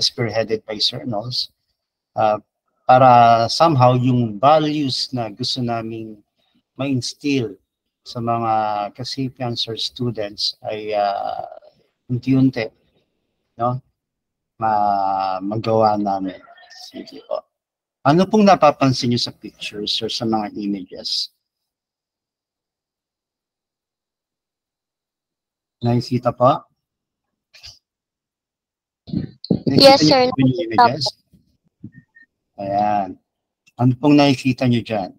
spearheaded by Sir Nolls, para somehow yung values na gusto naming ma-instill sa mga Kasipians or students ay unti-unti, no? Magawa namin. Sige po. Ano pong napapansin niyo sa pictures or sa mga images? Nakikita po? Yes, sir. Yung images? Ayan. Ano pong nakikita niyo dyan?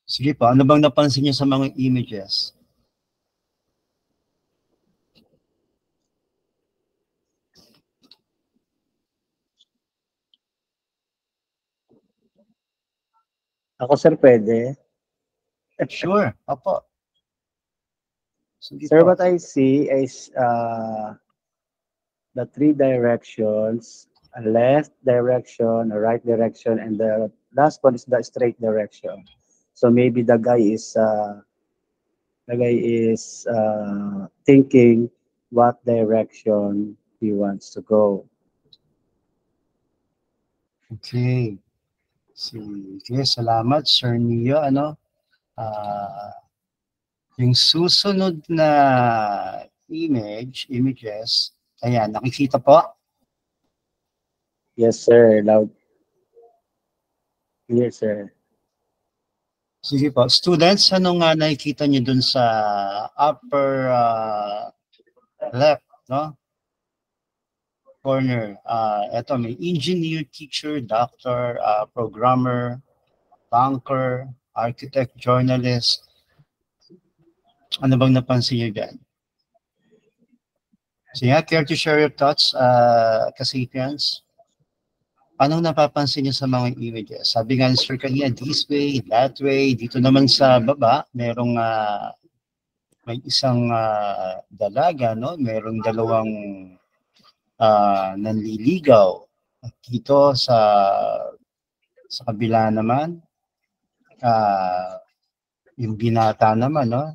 Sige po, ano bang napansin niyo sa mga images? Ako, sir, pwede. Sure, opo. Sir, what I see is the three directions, a left direction, a right direction, and the last one is the straight direction. So maybe the guy is thinking what direction he wants to go. Okay. Sige, salamat, Sir Neo. Yung susunod na images, ayan, nakikita po? Yes, sir. Loud. Clear, sir. Sige po. Students, ano nga nakikita niyo dun sa upper left, no? Corner. Ito, may engineer, teacher, doctor, programmer, banker, architect, journalist. Ano bang napansin niyo dyan? So yeah, care to share your thoughts, Kasipians? Anong napapansin niyo sa mga images? Sabi nga ni Sir kanina, this way, that way. Dito naman sa baba, may isang dalaga, no? Merong dalawang nanliligaw. At dito sa kabila naman, yung binata naman, no?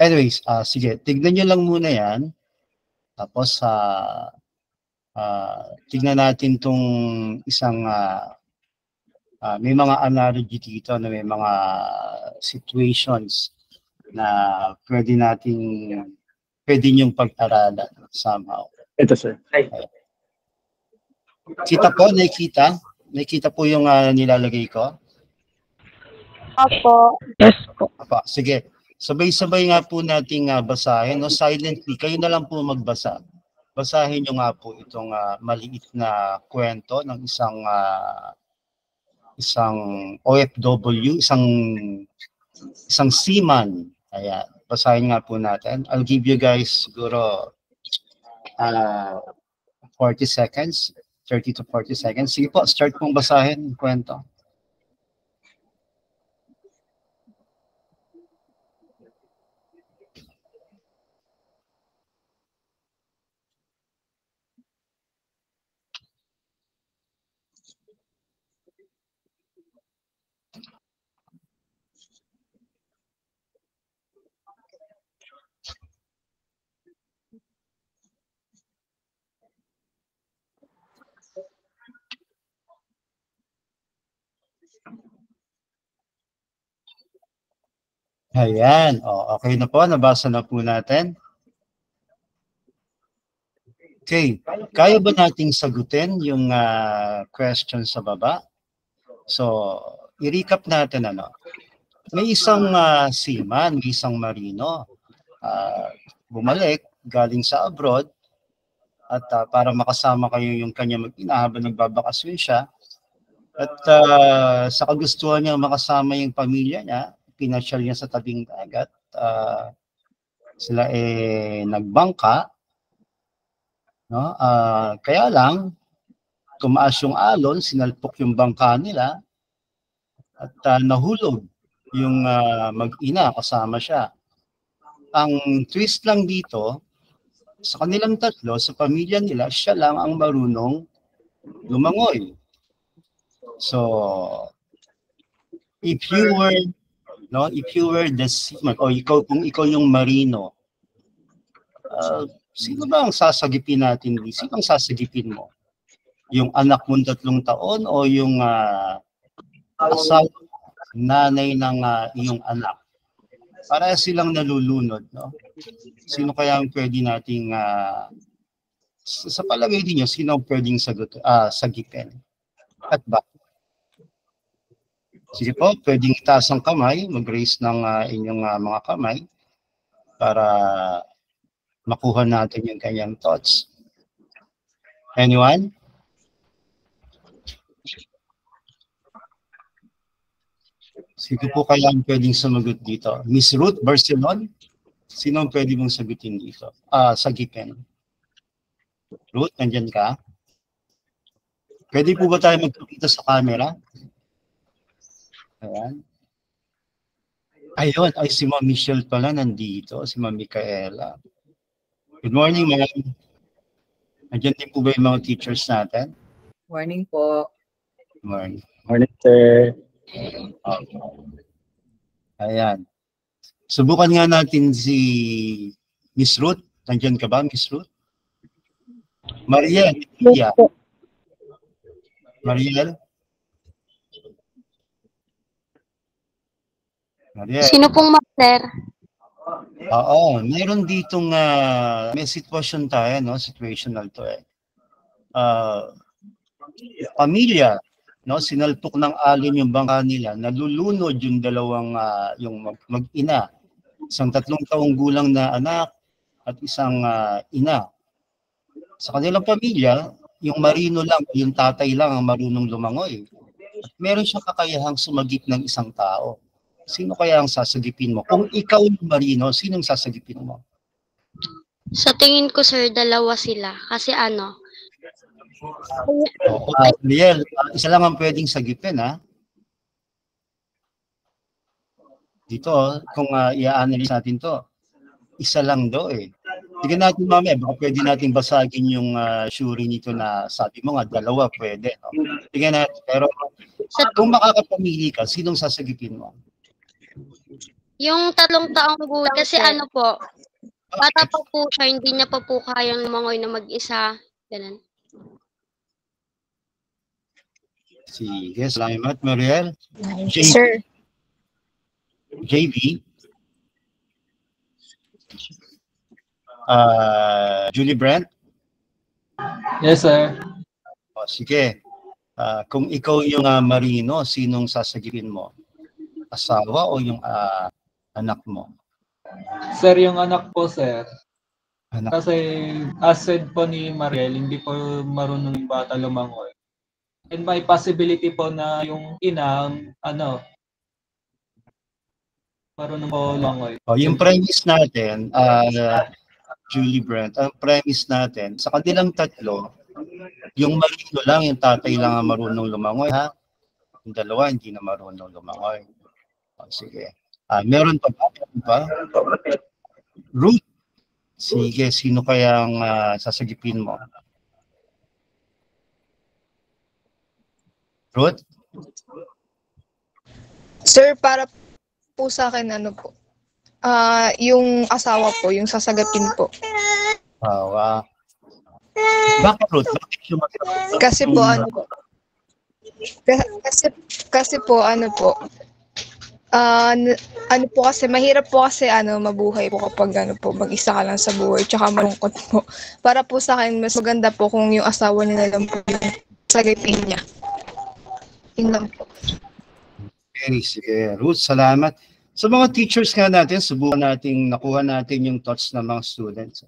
Anyways, sige, tignan nyo lang muna yan. Tapos, tignan natin tong isang, may mga analogy dito na may mga situations na pwede niyong pag-aralan somehow. Ito, sir. Kita po, nakikita? Nakikita po yung nilalagay ko? Opo. Yes po. Opo, sige. Sabay-sabay nga po nating basahin, no? Silently, kayo na lang po magbasa. Basahin nyo nga po itong maliit na kwento ng isang OFW, isang seaman. Ayan, basahin nga po natin. I'll give you guys siguro 40 seconds, 30 to 40 seconds. Sige po, start pong basahin yung kwento. Ayan. Okay na po. Nabasa na po natin. Okay. Kaya ba nating sagutin yung question sa baba? So, i-recap natin May isang seaman, may isang marino. Bumalik galing sa abroad at para makasama kayo yung kanya mag-ina habang nagbabakasyon siya. At sa kagustuhan niya makasama yung pamilya niya, pinasyal niya sa tabing dagat. Sila nagbangka, no? Kaya lang tumaas yung alon, sinalpok yung bangka nila at nahulog yung mag-ina kasama siya. Ang twist lang dito, Sa kanilang tatlo, sa pamilya nila, siya lang ang marunong lumangoy. So, if you were the seaman, o kung ikaw yung marino, sino ba ang sasagipin natin? Sino ang sasagipin mo? Yung anak mong 3 taon o yung asawa, nanay ng iyong anak? Para silang nalulunod, no? Sino kaya ang pwede nating sa palagay niyo, sino ang pwedeng sagipin? At ba? Sige po, pwedeng itaas ang kamay, mag-raise ng inyong mga kamay para makuha natin yung kanyang thoughts. Anyone? Sino po kaya ang pwedeng sumagot dito? Miss Ruth Barcelon? Sino ang pwede mong sagutin dito? Sagipin. Ruth, nandyan ka? Pwede po ba tayo magpakita sa camera? Ayan. Ayun, ay si Ma'am Michelle pala nandito, si Ma'am Micaela. Good morning, ma'am. Nandiyan din po ba yung mga teachers natin? Morning po. Good morning. Morning, sir. Okay. Ayan. Subukan nga natin si Miss Ruth. Nandiyan ka ba, Miss Ruth? Mariel. Yeah. Mariel? Mariel. Sino pong master? Oo, mayroon ditong may sitwasyon tayo, no? Situational to eh. Pamilya, no? Sinalpok ng alon yung bangka nila, nalulunod yung dalawang yung mag-ina, isang 3 taong gulang na anak at isang ina. Sa kanilang pamilya, yung marino lang, yung tatay lang ang marunong lumangoy. At meron siyang kakayahang sumagip ng isang tao. Sino kaya ang sasagipin mo? Kung ikaw yung marino, sinong sasagipin mo? Sa tingin ko, sir, dalawa sila. Kasi Liel, isa lang ang pwedeng sagipin, ha? Dito, kung i-analyze natin to, isa lang daw eh. Sige natin mamaya, baka pwede natin basagin yung shuri nito na sabi mo nga, dalawa pwede. No? Sige natin, pero kung makakapamili ka, sinong sasagipin mo? yung 3 taong gulang, kasi po, bata pa po siya, hindi niya pa po kayang lumangoy na mag-isa. Ganun. Sige, salamat, Mariel. Sir. JB? Julie Brent? Yes, sir. O, sige. Kung ikaw yung marino, sinong sasagipin mo? Asawa o yung anak mo? Sir, yung anak po, sir. Anak. Kasi as said po ni Mariel, hindi po marunong yung bata lumangoy. And may possibility po na yung ina, marunong po lumangoy. O, yung premise natin, Julie Brent, ang premise natin, sa kanilang tatlo, yung marino lang, yung tatay lang ang marunong lumangoy, ha? Yung dalawa, hindi na marunong lumangoy. O, sige. Meron pa ba? Ruth? Sige, sino kayang sasagipin mo? Ruth? Sir, para po sa akin, yung asawa po, yung sasagapin po. Bakit, Ruth? Bakit yung Kasi po, kasi po, kasi mahirap po kasi mabuhay po kapag mag-isa ka lang sa buhay tsaka malungkot po. Para po sa akin mas maganda po kung yung asawa niya lang po yung sagipin niya. Yun lang po. Okay, sige. Ruth, salamat. Sa mga teachers nga natin, nakuha natin yung thoughts ng mga students.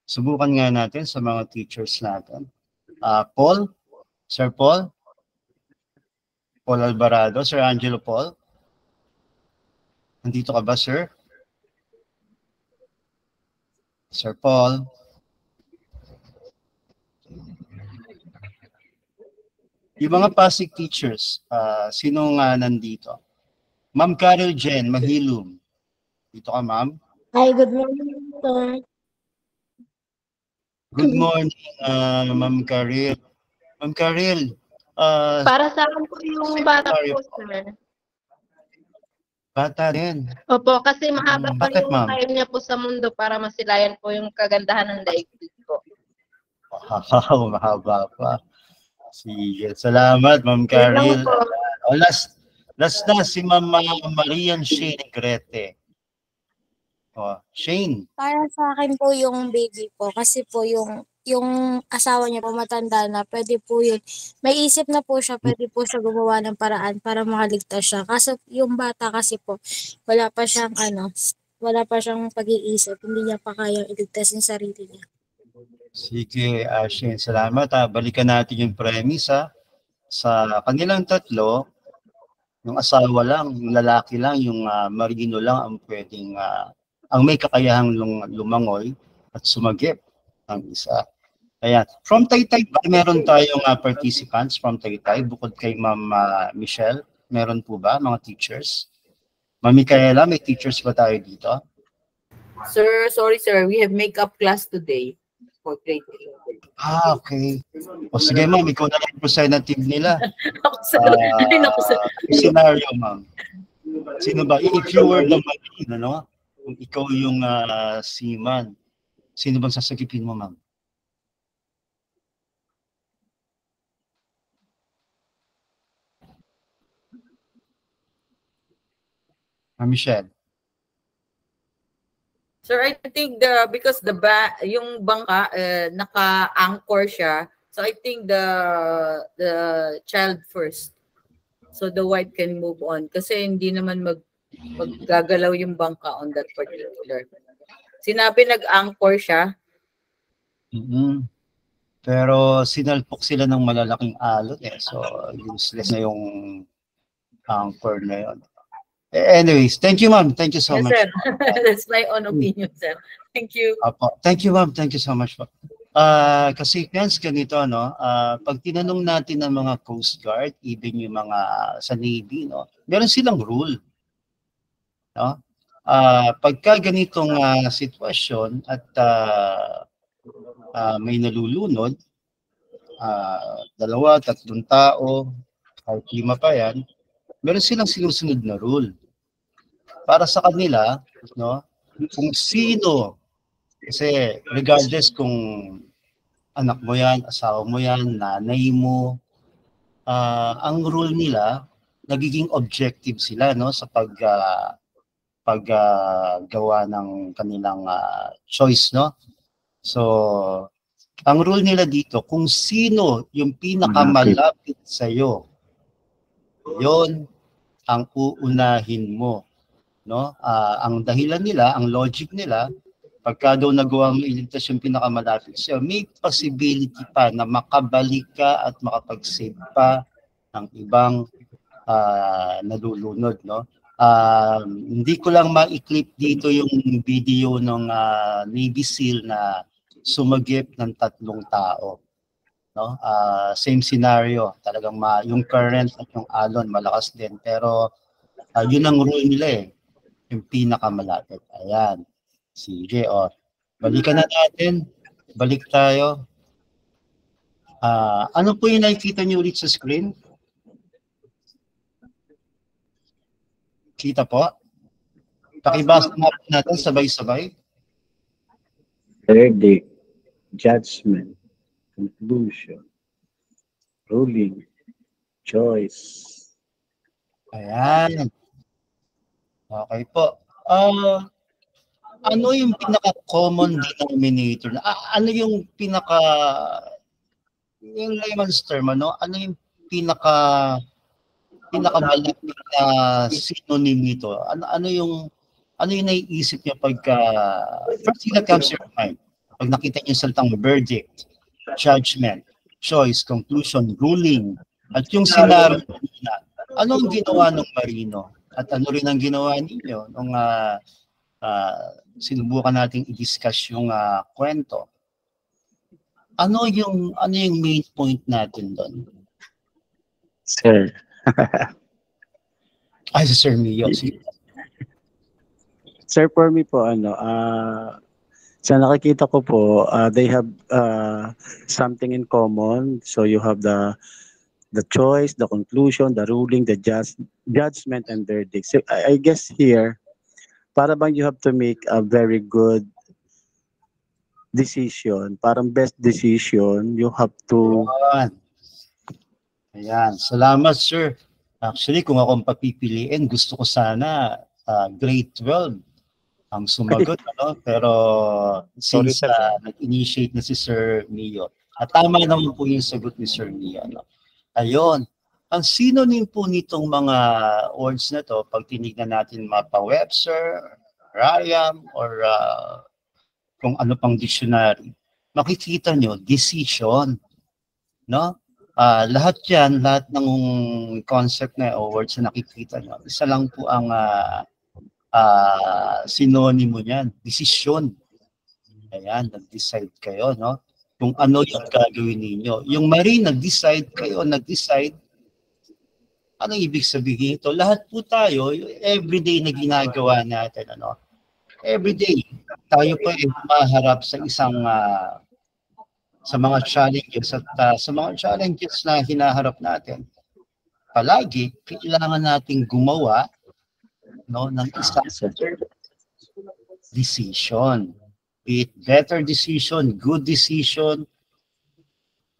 Subukan nga natin sa mga teachers natin. Paul? Sir Paul? Paul Alvarado? Sir Angelo Paul? Nandito ka ba, sir? Sir Paul? Yung mga Pasig teachers, sino nga nandito? Ma'am Carol Jen, Mahilum. Dito ka, ma'am. Hi, good morning, sir. Good morning, Ma'am Karil. Ma'am Karil, Para sa akin po yung bata sorry po, po. sir. Bata din. Opo, kasi mahaba pa Bakit, yung ma'am? time niya po sa mundo para masilayan po yung kagandahan ng daigdig po. Wow, mahaba pa. Sige, salamat, Ma'am Yun lang Karil. po. Last na, si Ma'am Marian Shane Grete. Shane. Para sa akin po yung baby po kasi po yung asawa niya po matanda na, pwede po yun. May isip na po siya, pwede po siya gumawa ng paraan para makaligtas siya. Kasi yung bata kasi po, wala pa siyang wala pa siyang pag-iisip, hindi niya pa kayang iligtas yung sarili niya. Sige, Shane, salamat. Balikan natin yung premise. Sa kanilang tatlo, yung asawa lang, yung lalaki lang, yung marino lang ang pwedeng, ang may kakayahang lumangoy at sumagip ang isa. Ayan. From Taytay, meron tayong participants from Taytay, bukod kay Ma'am Michelle. Meron po ba mga teachers? Ma'am Micaela, may teachers ba tayo dito? Sir, sorry sir, we have makeup class today for grade 8. Okay. O sige ma'am, ikaw na lang representative nila. Ako sir, ay naku sir. Scenario ma'am. Sino ba? If you were the marine, ano? Kung ikaw yung seaman, sino bang sasagipin mo ma'am? Michelle. Sir, I think because yung bangka naka-anchor siya, so I think the child first. So the white can move on kasi hindi naman maggagalaw yung bangka on that particular. Sinabi nag-anchor siya. Pero sinalpok sila ng malalaking alon so useless na yung anchor na yun. Anyways, thank you ma'am. Thank you so much. Sir. That's my own opinion, sir. Thank you. Thank you ma'am. Thank you so much. Kasi ganito, no? Pag tinanong natin ng mga Coast Guard, even yung mga sa Navy, no? Meron silang rule. No? Pagka ganitong sitwasyon at may nalulunod, 2, 3 tao, kahit 5 pa yan, meron silang sinusunod na rule. Para sa kanila, no, kung sino, kasi regardless kung anak mo yan, asawa mo yan, nanay mo, ang rule nila, nagiging objective sila, no, sa paggawa ng kanilang choice, no. So, ang rule nila dito, kung sino yung pinakamalapit sa'yo, yon ang uunahin mo, no? Ang dahilan nila, ang logic nila, pagka daw nagawa mo iligtas yung pinakamalapit sa'yo, may possibility pa na makabalik ka at makapag-save pa ng ibang nalulunod, no? Hindi ko lang ma-clip dito yung video ng Navy SEAL na sumagip ng 3 tao. No? Same scenario, talagang yung current at yung alon malakas din, pero yun ang rule nila yung pinakamalapit. Ayan. Sige, balikan na natin. Balik tayo. Ano po yung nakikita niyo ulit sa screen? Kita po? Pakibasa natin sabay-sabay. Verdict, judgment, conclusion, ruling, choice. Ayan. Okay po. Ano yung pinaka-common denominator? Ano yung yung layman's term, ano yung pinakamalapit na synonym nito? Ano yung naiisip niyo pagka first thing that comes to your mind? Pag nakita niyo yung salitang verdict, judgment, choice, conclusion, ruling, at yung scenario na, ano ang ginawa ng marino? At ano rin ang ginawa ninyo nung sinubukan nating i-discuss yung kwento? Ano yung main point natin doon? Sir. Ay, si Sir Mio. Sir, for me po, Sa nakikita ko po, they have something in common. So you have the choice, the conclusion, the ruling, the judgment, and verdict. So I guess here, para bang you have to make a very good decision, parang best decision, you have to... Ayan. Ayan. Salamat, sir. Actually, kung akong papipiliin, gusto ko sana grade 12 ang sumagot. Ano? Pero Sorry, since sir. nag-initiate na si Sir Mio, at tama naman po yung sagot ni Sir Mio. Ano? Ayun. Ang synonym po nitong mga words na to, pag tinignan natin Mapa-Webster, Rayam, or kung ano pang dictionary, makikita nyo, decision. No? Lahat yan, lahat ng concept na o words na nakikita nyo, isa lang po ang synonymous niyan, desisyon. Ayan, nag-decide kayo, no? Kung ano yung gagawin ninyo. Yung Marine, nag-decide kayo, nag-decide. Ano ibig sabihin ito? Lahat po tayo, everyday na ginagawa natin, ano? Everyday, tayo pa maharap sa isang sa mga challenges at sa mga challenges na hinaharap natin. Palagi, kailangan nating gumawa, no, ng isang decision. Be it better decision, good decision.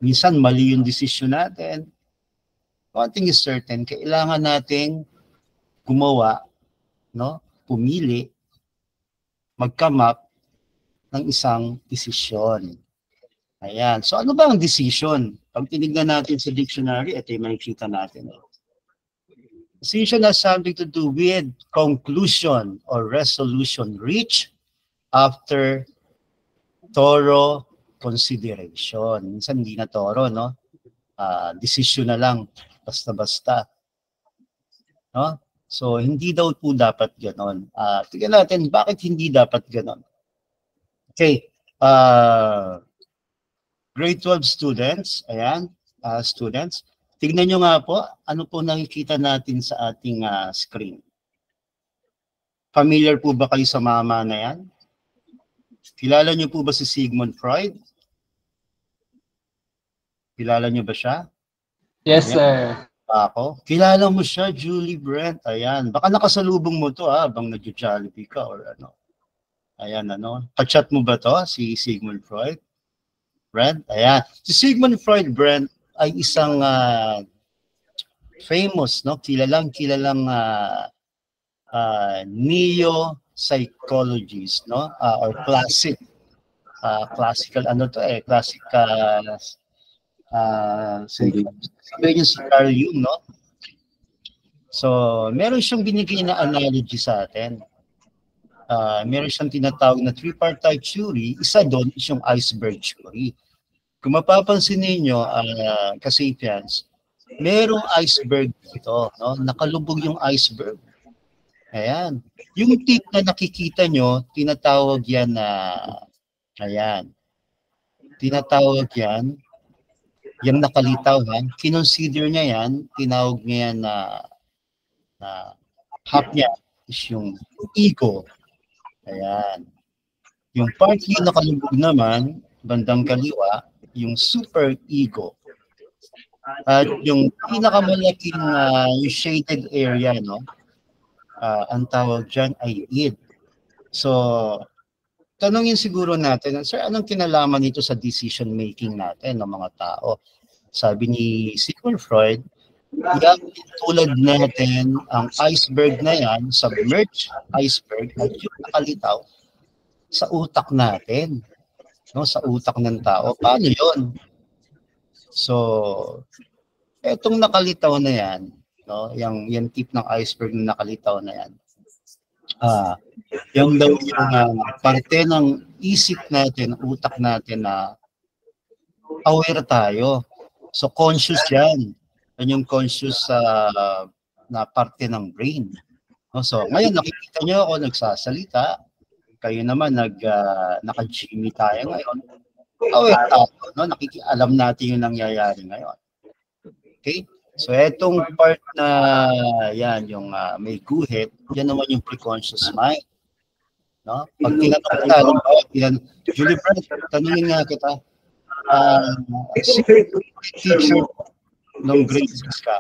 Minsan mali yung decision natin. One thing is certain, kailangan nating gumawa, no, pumili, mag-come up ng isang desisyon. Ayan. So ano ba ang decision? Pag tinignan natin sa dictionary, ito yung makikita natin. Decision has something to do with conclusion or resolution reached after thorough consideration. Minsan hindi na thorough, no? Decision na lang, basta-basta. No? So, hindi daw po dapat ganon. Tignan natin, bakit hindi dapat ganon? Okay. Grade 12 students, ayan, students. Tignan nyo nga po, ano po nakikita natin sa ating screen. Familiar po ba kayo sa mama na yan? Kilala nyo po ba si Sigmund Freud? Kilala nyo ba siya? Yes, Ayan. sir. Ako. Kilala mo siya, Julie Brent. Ayan. Baka nakasalubong mo to habang nag-Jollibee ka or ano. Ayan, ano. Kachat mo ba to, si Sigmund Freud? Brent? Ayan. Si Sigmund Freud, Brent, ay isang famous, no? Kilalang neo-psychologist, no? Or classical, ano to classical, sabi niya si Carl Jung, no? So, meron siyang binigay na analogy sa atin. Meron siyang tinatawag na tripartite theory. Isa doon is yung iceberg theory. Kung mapapansin ninyo, Kasapiens, merong iceberg dito, no? Nakalubog yung iceberg. Ayan. Yung tip na nakikita nyo, tinatawag yan na, ayan. Tinatawag yan, yung nakalitaw, kinonsider niya yan, tinawag niya yan na half niya is yung ego. Ayan. Yung part yung nakalubog naman, bandang kaliwa, yung super ego. At yung pinakamalaking yung shaded area, no? Ang tawag dyan ay id. So, tanungin siguro natin, sir, anong kinalaman nito sa decision making natin ng mga tao? Sabi ni Sigmund Freud, tulad natin ang iceberg na yan, submerged iceberg, at yung nakalitaw sa utak natin. No, sa utak ng tao. Paano yun? So, etong nakalitaw na yan, no, yung tip ng iceberg na nakalitaw na yan, yung daw yung parte ng isip natin, utak natin na aware tayo. So, conscious yan. Yan yung conscious na parte ng brain. No, so, ngayon nakikita nyo ako nagsasalita. Kayo naman naka-Jimmy tayo ngayon. Aware tayo, no? Alam natin yung nangyayari ngayon. Okay? So etong part na yan, yung may guhit, yan naman yung preconscious mind. No? Pag tinanong kita, Julie Brent, tanungin nga kita, teacher nung grade 6 ka.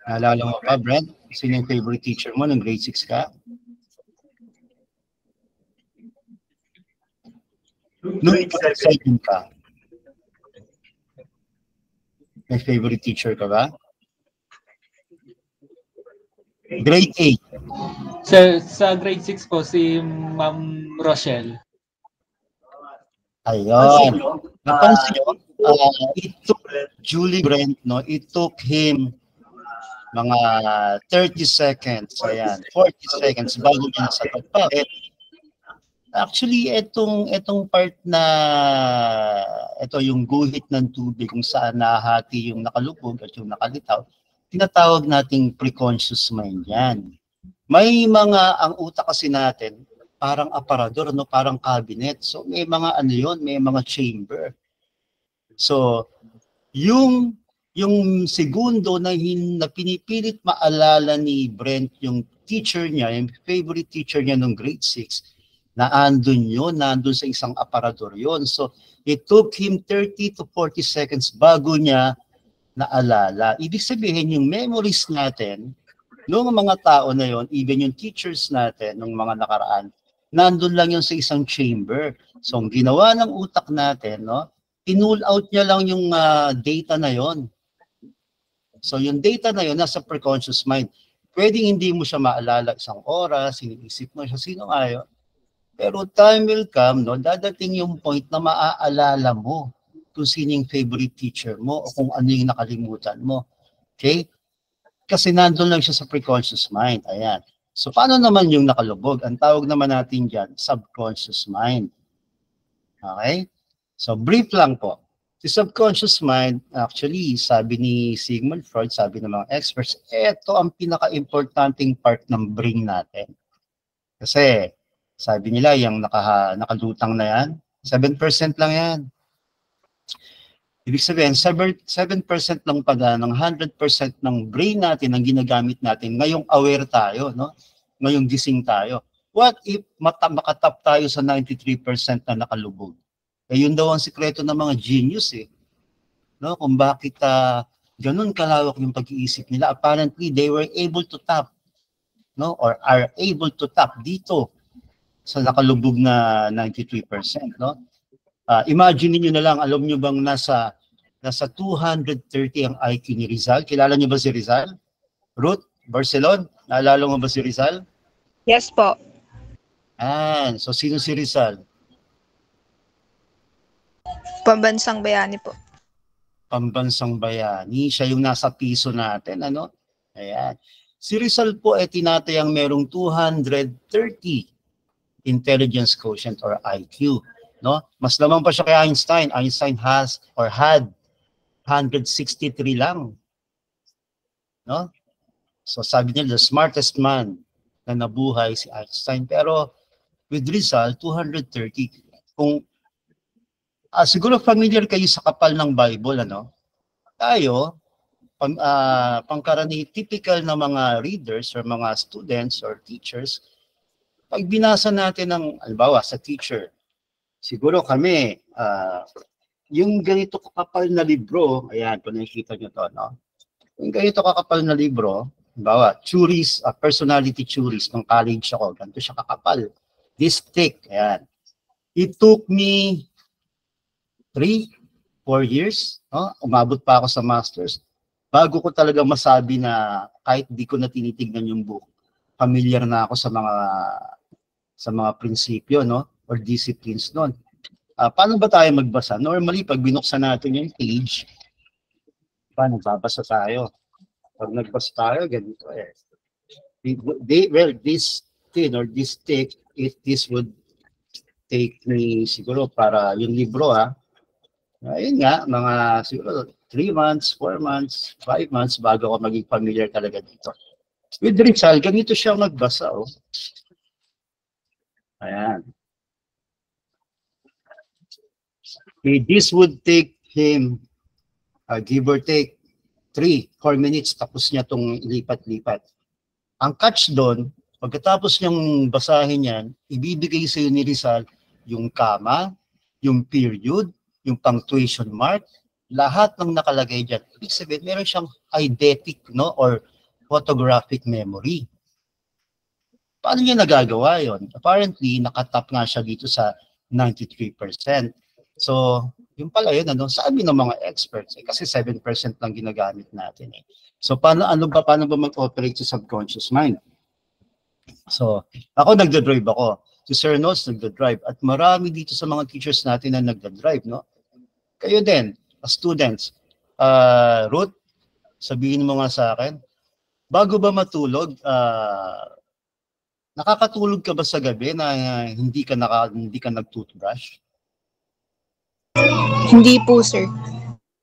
Naalala mo pa, Brent? Sino yung favorite teacher mo nung grade 6 ka? Nung grade 7 ka, may favorite teacher ka ba? Grade 8. Sa grade 6 po, si Ma'am Rochelle. Ayun. Napansin nyo, it took Julie Brent, no? It took him mga 30 seconds, ayan, 40 seconds bago niya nasagot. Bakit? Actually, itong part na ito yung guhit ng tubig kung saan nahati yung nakalubog at yung nakalitaw, tinatawag nating preconscious mind yan. May mga, ang utak kasi natin, parang aparador, no? Parang cabinet. So may mga ano yun, may mga chamber. So yung segundo na pinipilit maalala ni Brent yung teacher niya, yung favorite teacher niya nung grade 6, na nandun sa isang aparador yun. So it took him 30 to 40 seconds bago niya naalala. Ibig sabihin yung memories natin, nung mga tao na yon, even yung teachers natin nung mga nakaraan, nandun lang yun sa isang chamber. So, ang ginawa ng utak natin, no, tinull out niya lang yung data na yon. So, yung data na yon nasa preconscious mind. Pwedeng hindi mo siya maalala isang oras, iniisip mo siya, sino nga yun? Pero time will come, no, dadating yung point na maaalala mo kung sino yung favorite teacher mo o kung ano yung nakalimutan mo. Okay? Kasi nandun lang siya sa preconscious mind. Ayan. So, paano naman yung nakalubog? Ang tawag naman natin dyan, subconscious mind. Okay? So, brief lang po. Si subconscious mind, actually, sabi ni Sigmund Freud, sabi ng mga experts, ito ang pinaka-importanting part ng brain natin. Kasi, sabi nila, yung nakalutang na yan, 7% lang yan. Ibig sabihin, 7% lang pala ng 100% ng brain natin ang ginagamit natin. Ngayong aware tayo, no? Ngayong gising tayo. What if makatap tayo sa 93% na nakalubog? Eh, yun daw ang sikreto ng mga genius eh. No? Kung bakit ganun kalawak yung pag-iisip nila. Apparently, they were able to tap, no? Or are able to tap dito sa nakalubog na 93%, no? Imagine niyo na lang, alam niyo bang nasa 230 ang IQ ni Rizal? Kilala niyo ba si Rizal? Ruth Barcelon, naalala mo ba si Rizal? Yes po. So sino si Rizal? Pambansang bayani po. Pambansang bayani, siya yung nasa piso natin, ano? Ayan. Si Rizal po ay tinatayang merong 230 intelligence quotient or IQ. No? Mas lamang pa siya kay Einstein. Einstein has or had 163 lang. No? So sabi niya, the smartest man na nabuhay si Einstein. Pero with Rizal, 230. Kung siguro familiar kayo sa kapal ng Bible, ano? Tayo, pangkarani, typical na mga readers or mga students or teachers, pag binasa natin ng, halimbawa, sa teacher, siguro kami, yung ganito kakapal na libro, ayan, kung nakikita nyo to, no? Yung ganito kakapal na libro, bawa, Churis, personality Churis, nung college ako, ganito siya kakapal. This thick, ayan. It took me 3-4 years, no? Umabot pa ako sa masters, bago ko talaga masabi na kahit di ko na tinitignan yung book, familiar na ako sa mga prinsipyo, no? Or disciplines nun. Paano ba tayo magbasa? Normally, pag binuksan natin yung page, paano babasa tayo? Pag nagbasa tayo, ganito eh. This thing or this take, if this would take me siguro para yung libro, ayun nga, mga siguro 3 months, 4 months, 5 months bago ako maging familiar talaga dito. With Rizal, ganito siya magbasa, oh. Ayan. Okay, this would take him, give or take, 3-4 minutes, tapos niya itong lipat-lipat. Ang catch doon, pagkatapos niyang basahin yan, ibibigay sa iyo ni Rizal yung comma, yung period, yung punctuation mark, lahat ng nakalagay dyan. Ibig sabihin, meron siyang eidetic, no, or photographic memory. Paano niya nagagawa yon? Apparently, nakatap nga siya dito sa 93%. So, yung pala yun, ano, sabi ng mga experts, kasi 7% lang ginagamit natin. So, paano ba mag-operate sa subconscious mind? So, ako nagda-drive ako. Si Sir Nos nagda-drive. At marami dito sa mga teachers natin na nagda-drive, no? Kayo din, as students. Ruth, sabihin mo nga sa akin, bago ba matulog, nakakatulog ka ba sa gabi na hindi ka nag-toothbrush? Hindi po, sir.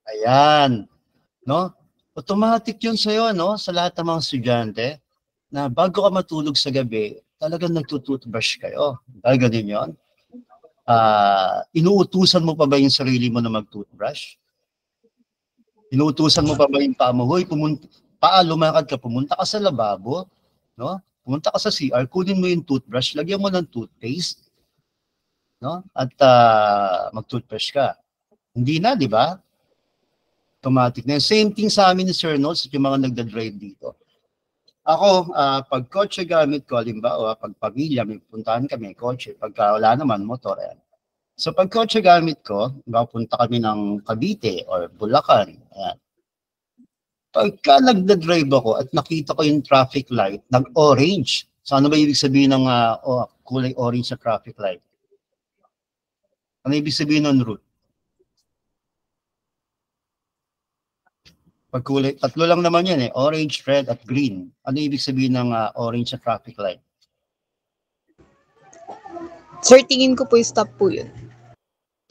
Ayan, no? Automatic 'yun sa iyo, no? Sa lahat ng mga estudyante na bago ka matulog sa gabi, talagang nagtutoothbrush kayo. Dahil ganun 'yon. Inuutusan mo pa ba yung sarili mo na mag-toothbrush? Inuutusan mo pa ba yung paa mo, hoy, lumakad ka, pumunta ka sa lababo, no? Pumunta ka sa CR, kunin mo yung toothbrush, lagyan mo ng toothpaste, no? At mag-toothbrush ka. Hindi na, di ba? Automatic na. Same thing sa amin ni Sir Notes, yung mga nagda-drive dito. Ako, pag kotse gamit ko, halimbawa, pag pamilya, may puntahan kami, kotse, pagka wala naman, motor, yan. So pag kotse gamit ko, punta kami ng Cavite or Bulacan, ayan. Pagka nagda-drive ako at nakita ko yung traffic light, nag-orange. So ano ba ibig sabihin ng kulay orange sa traffic light? Ano ibig sabihin ng route? Pag kulay, tatlo lang naman yan orange, red, at green. Ano ibig sabihin ng orange sa traffic light? Sir, tingin ko po yung stop po yun.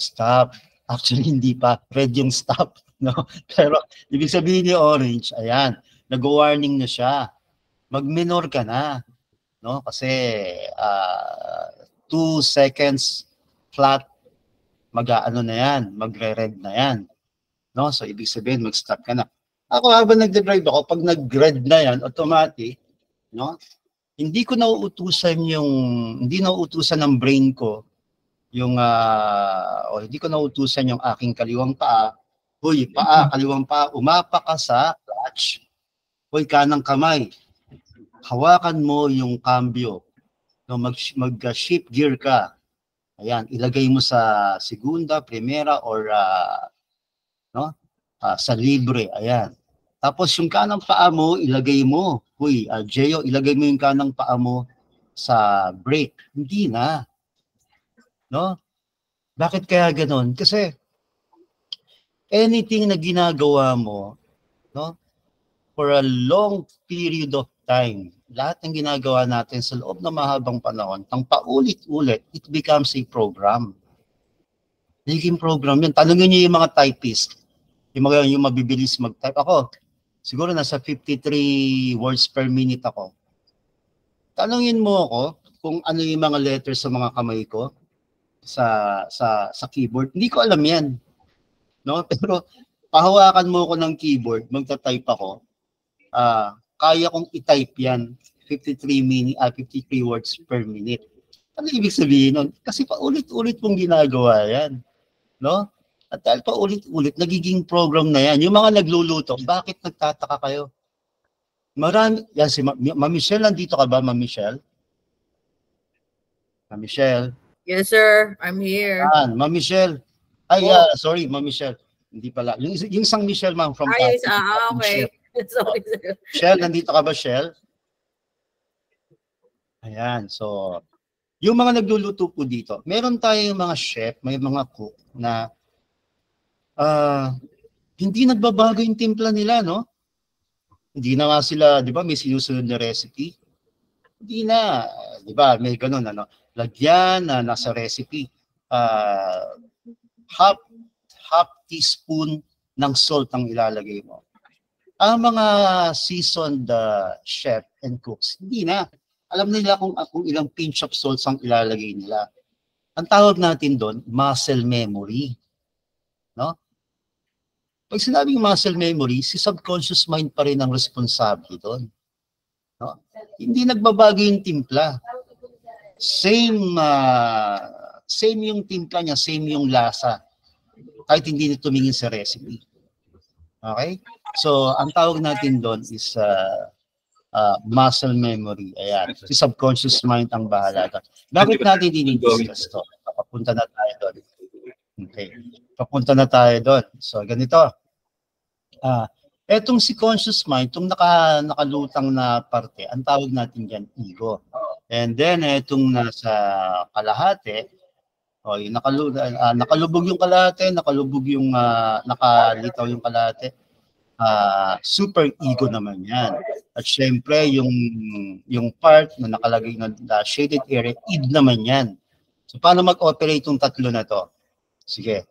Stop. Actually, hindi pa. Red yung stop. No? Pero, ibig sabihin ni orange, ayan, nag-warning na siya. Mag-minor ka na. No? Kasi, 2 seconds flat, mag-ano na yan, magre-red na yan. No? So, ibig sabihin, mag-stop ka na. Ako, habang nagde-drive ako, pag nag-red na yan, automatic, no? Hindi nauutusan ng brain ko yung hindi ko nauutusan yung aking kaliwang paa. Hoy, kaliwang paa, umapa ka sa clutch. Hoy, kanang kamay. Hawakan mo yung cambio. No, mag-shift gear ka. Ayan, ilagay mo sa segunda, primera, or sa libre. Ayan. Tapos yung kanang paa mo, ilagay mo. Huy, Geo, ilagay mo yung kanang paa mo sa brake. Hindi na. No? Bakit kaya ganoon? Kasi anything na ginagawa mo, no, for a long period of time, lahat ng ginagawa natin sa loob ng mahabang panahon, pang paulit-ulit, it becomes a program. Naging program yun. Tanungin niyo yung mga typist. Yung mabibilis mag-type. Ako, siguro nasa 53 words per minute ako. Tanungin mo ako kung ano yung mga letters sa mga kamay ko sa keyboard. Hindi ko alam yan. No? Pero pahawakan mo ako ng keyboard, magta-type ako. Kaya kong i-type yan 53 words per minute. Ano ibig sabihin nun? Kasi paulit-ulit pong ginagawa yan. No? At dahil pa ulit-ulit, nagiging program na yan. Yung mga nagluluto, bakit nagtataka kayo? Marami, yan si Ma'am Michelle, nandito ka ba, Ma'am Michelle? Ma'am Michelle? Yes, sir. I'm here. Ma'am Michelle. Sorry, Ma'am Michelle. Hindi pala. Yung isang Michelle, ma'am, from yes, okay. Sorry, sir. Michelle, nandito ka ba, Michelle? Ayan, so, yung mga nagluluto po dito, meron tayong mga chef, may mga cook na hindi nagbabago yung timpla nila, no? Hindi na nga sila, di ba, may sinusunod na recipe. Hindi na, di ba, may ganun, ano, lagyan na nasa recipe, half teaspoon ng salt ang ilalagay mo. Ang mga seasoned chef and cooks, hindi na. Alam nila kung ilang pinch of salt ang ilalagay nila. Ang tawag natin doon, muscle memory. No? Pag sinabing muscle memory, si subconscious mind pa rin ang responsable doon. No? Hindi nagbabago yung timpla. Same yung timpla niya, same yung lasa. Kahit hindi na tumingin sa recipe. Okay? So, ang tawag natin doon is muscle memory. Ayan. Si subconscious mind ang bahala doon. Bakit natin dinidiscuss to? Papunta na tayo doon. Okay. Papunta na tayo doon. So, ganito. Etong si conscious mind, itong nakalutang na parte, ang tawag natin dyan, ego. And then, etong nasa kalahati, yung nakalubog yung kalahati, nakalubog yung, nakalitaw yung kalahati, super ego naman yan. At syempre, yung part na nakalagay na shaded area, id naman yan. So, paano mag-operate yung tatlo na to? Sige.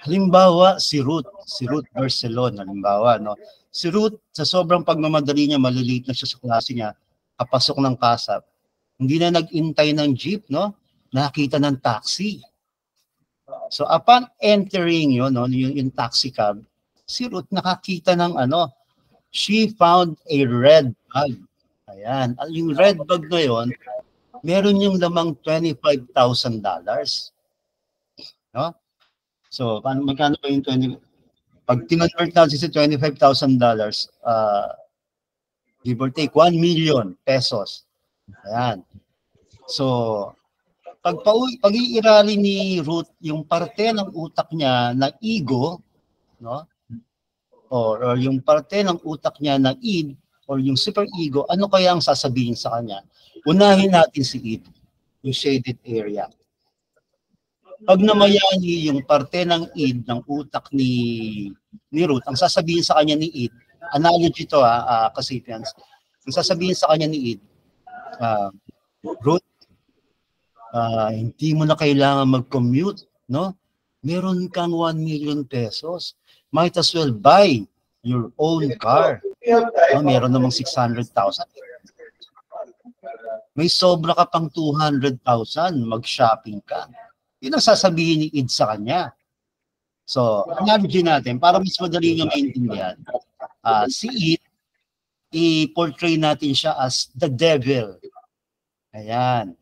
Halimbawa, si Ruth Barcelona, halimbawa, no? Si Ruth, sa sobrang pagmamadali niya, maliliit na siya sa klase niya, kapasok ng kasap, hindi na nag-intay ng jeep, no? Nakita ng taxi. So, upon entering yun, no, yung taxi cab, si Ruth nakakita ng she found a red bag. Ayan. Yung red bag na yun, meron yung lamang $25,000. No? So, magkano pa yung 20? Pag tinonvert natin sa $25,000, give or take, 1 million pesos. Ayan. So, pag iirali ni Ruth yung parte ng utak niya na ego, no? Or yung parte ng utak niya na id, or yung super ego, ano kaya ang sasabihin sa kanya? Unahin natin si id, yung shaded area. Pag namayani yung parte ng id ng utak ni Ruth, ang sasabihin sa kanya ni id, analogy to kasi ang sasabihin sa kanya ni id, Ruth, hindi mo na kailangan mag-commute, no? Meron kang 1 million pesos. Might as well buy your own car. No? Meron namang 600,000. May sobra ka pang 200,000, mag-shopping ka. Yun ang sasabihin ni id sa kanya. So, analogy natin, para mas madali nyo maintindihan, si id, i-portray natin siya as the devil. Ayan.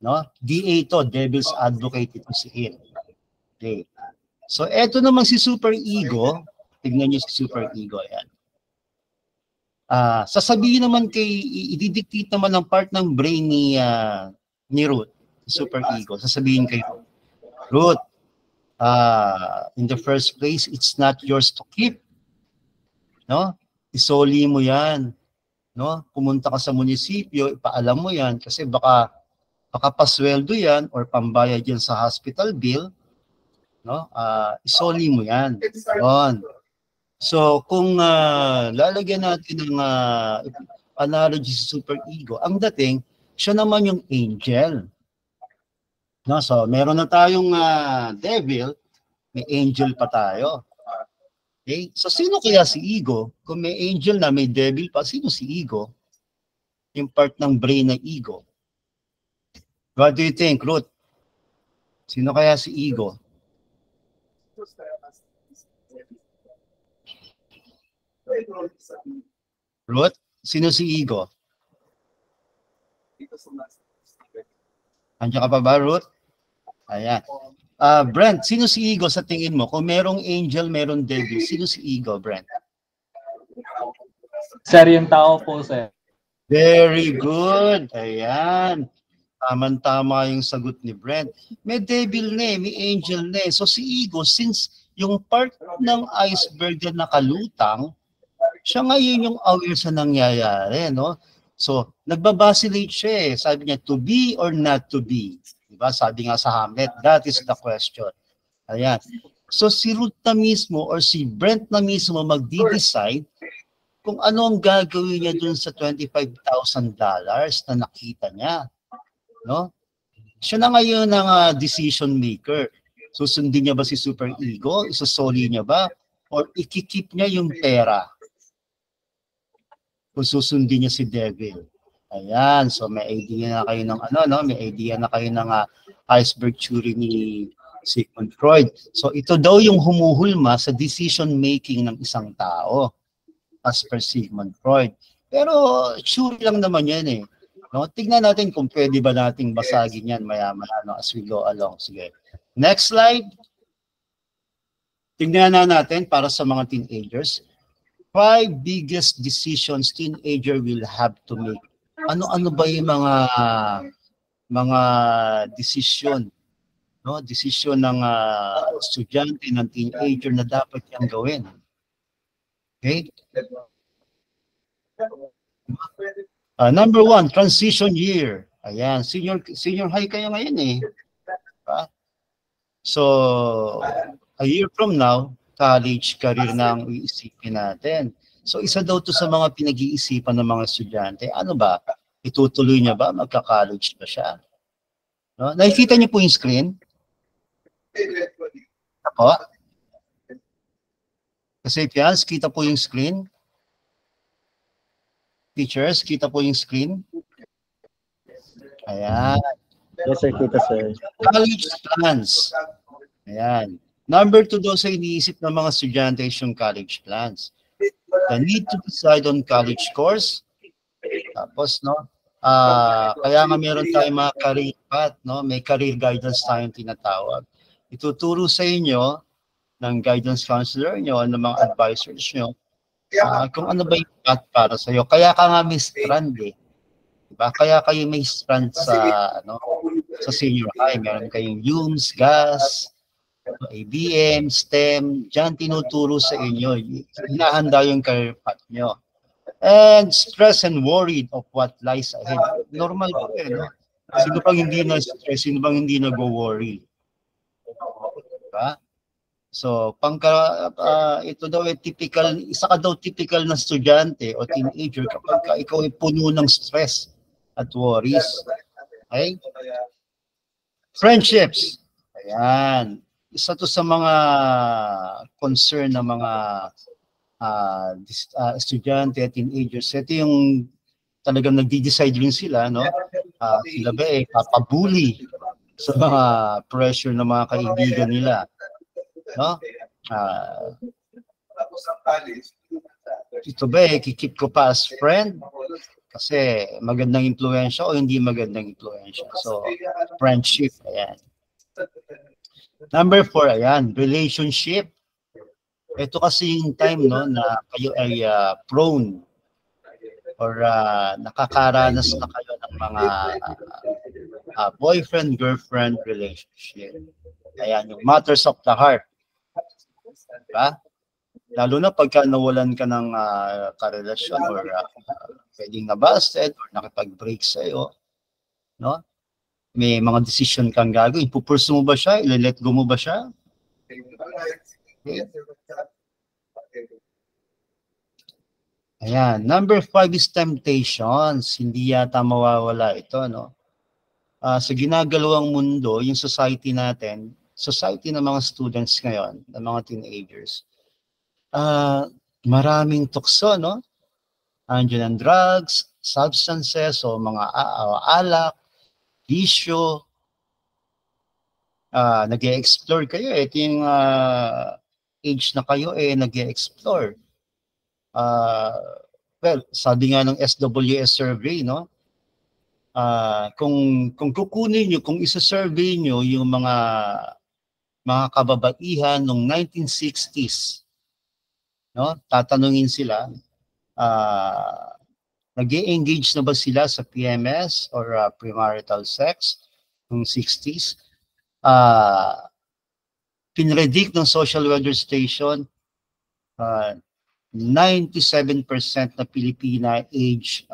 No? DA to, devil's advocate ito si id. Okay. So, eto namang si super ego, tignan nyo si super ego, ayan. Sasabihin naman i-dictate naman ng part ng brain ni Ruth, super ego. Sasabihin kay Ruth, in the first place, it's not yours to keep. No? Isoli mo yan. No? Pumunta ka sa munisipyo, ipaalam mo yan kasi baka pasweldo yan or pambayad yan sa hospital bill. No? Isoli mo yan. Yun. So, kung lalagyan natin ng analogy sa super ego, ang dating, siya naman yung angel. No, so, meron na tayong devil, may angel pa tayo. Okay? So, sino kaya si ego? Kung may angel na, may devil pa, sino si ego? Yung part ng brain na ego. What do you think, Ruth? Sino kaya si ego? Ruth, sino si ego? Andiyan ka pa ba, Ruth? Ayan. Brent, sino si ego sa tingin mo? Kung merong angel, merong devil, sino si ego, Brent? Sir, yung tao po, sir. Very good. Ayan. Tama-tama yung sagot ni Brent. May devil na may angel na So si ego, since yung part ng iceberg na nakalutang, siya ngayon yung aware sa nangyayari, no? So, nagbabasillate siya Sabi niya, to be or not to be. Diba? Sabi nga sa Hamlet, that is the question. Ayan. So, si Ruth na mismo or si Brent na mismo magdi-decide kung ano ang gagawin niya dun sa $25,000 na nakita niya. No? Siya na ngayon ang decision maker. Susundin niya ba si super ego? Isosoli niya ba? Or ikikip niya yung pera? Kung susundin niya si devil. Ayan, so may idea na kayo ng may idea na kayo ng iceberg theory ni Sigmund Freud. So ito daw yung humuhulma sa decision making ng isang tao. as per Sigmund Freud. Pero sure lang naman yan eh. No? Tignan natin kung pwede ba nating basagin yan maya-maya no, as we go along. Sige. Next slide. Tignan na natin para sa mga teenagers. 5 biggest decisions teenager will have to make. Ano-ano ba yung mga desisyon, no? Desisyon ng estudyante, ng teenager na dapat niyang gawin. Okay? Number 1, transition year. Ayan, senior high kayo ngayon eh. Diba? So, a year from now, college career na ang iisipin natin. So, isa daw to sa mga pinag-iisipan ng mga estudyante. Ano ba? Itutuloy niya ba? Magka-college ba siya? No? Nakikita niyo po yung screen? Apo? Kasi Pians, kita po yung screen? Teachers, kita po yung screen? Ayan. Yes, sir. Kita, sir. College plans. Ayan. Number 2 daw sa iniisip ng mga estudyante is yung college plans. The need to decide on college course. Tapos, no, kaya nga meron tayong mga career path, no? May career guidance tayong tinatawag. Ituturo sa inyo ng guidance counselor nyo, ng mga advisors nyo, kung ano ba yung path para sa iyo. Kaya ka nga may strand eh. Diba? Kaya kayo may strand sa, sa senior high. Meron kayong UMS, GAS, ABM, STEM, dyan tinuturo sa inyo. Hinahanda yung career path nyo. And stress and worried of what lies ahead. Normal po eh, no? Sino pang hindi na-stress, sino bang hindi nag-worry? Diba? So, ito daw ay typical, isa ka daw typical na estudyante o teenager kapag ikaw ay puno ng stress at worries. Okay? Friendships. Ayan. Isa to sa mga concern ng mga estudyante at teenagers. Ito yung talagang nagdi-decide rin sila, no? Sila ba eh, papabuli sa mga pressure ng mga kaibigan nila. No? Ito ba eh, kikip ko pa as friend? Kasi magandang impluensya o hindi magandang impluensya. So, friendship, ayan. Number 4, ayan, relationship. Ito kasi yung time, no, na kayo ay prone or nakakaranas na kayo ng mga boyfriend-girlfriend relationship. Ayan, yung matters of the heart. Diba? Lalo na pagka nawalan ka ng karelasyon or pwedeng nabasted or nakipag-break sa'yo, no? May mga decision kang gagawin. Ipupursu mo ba siya? Ile-let go mo ba siya? Okay. Ayan. Number 5 is temptations. Hindi yata mawawala ito, no? Sa ginagalawang mundo, yung society natin, society ng mga students ngayon, ng mga teenagers, maraming tukso, no? Andiyan ang drugs, substances, o mga alak, bisyo, nag-e-explore kayo. Ito yung age na kayo, nag-e-explore. Well, sabi nga ng SWS survey, no? Kung kukunin nyo, kung isa-survey nyo yung mga kababaihan noong 1960s, no? Tatanungin sila, nag-e-engage na ba sila sa PMS or premarital sex noong 60s? Pinredict ng Social Weather Station, 97% na Pilipina age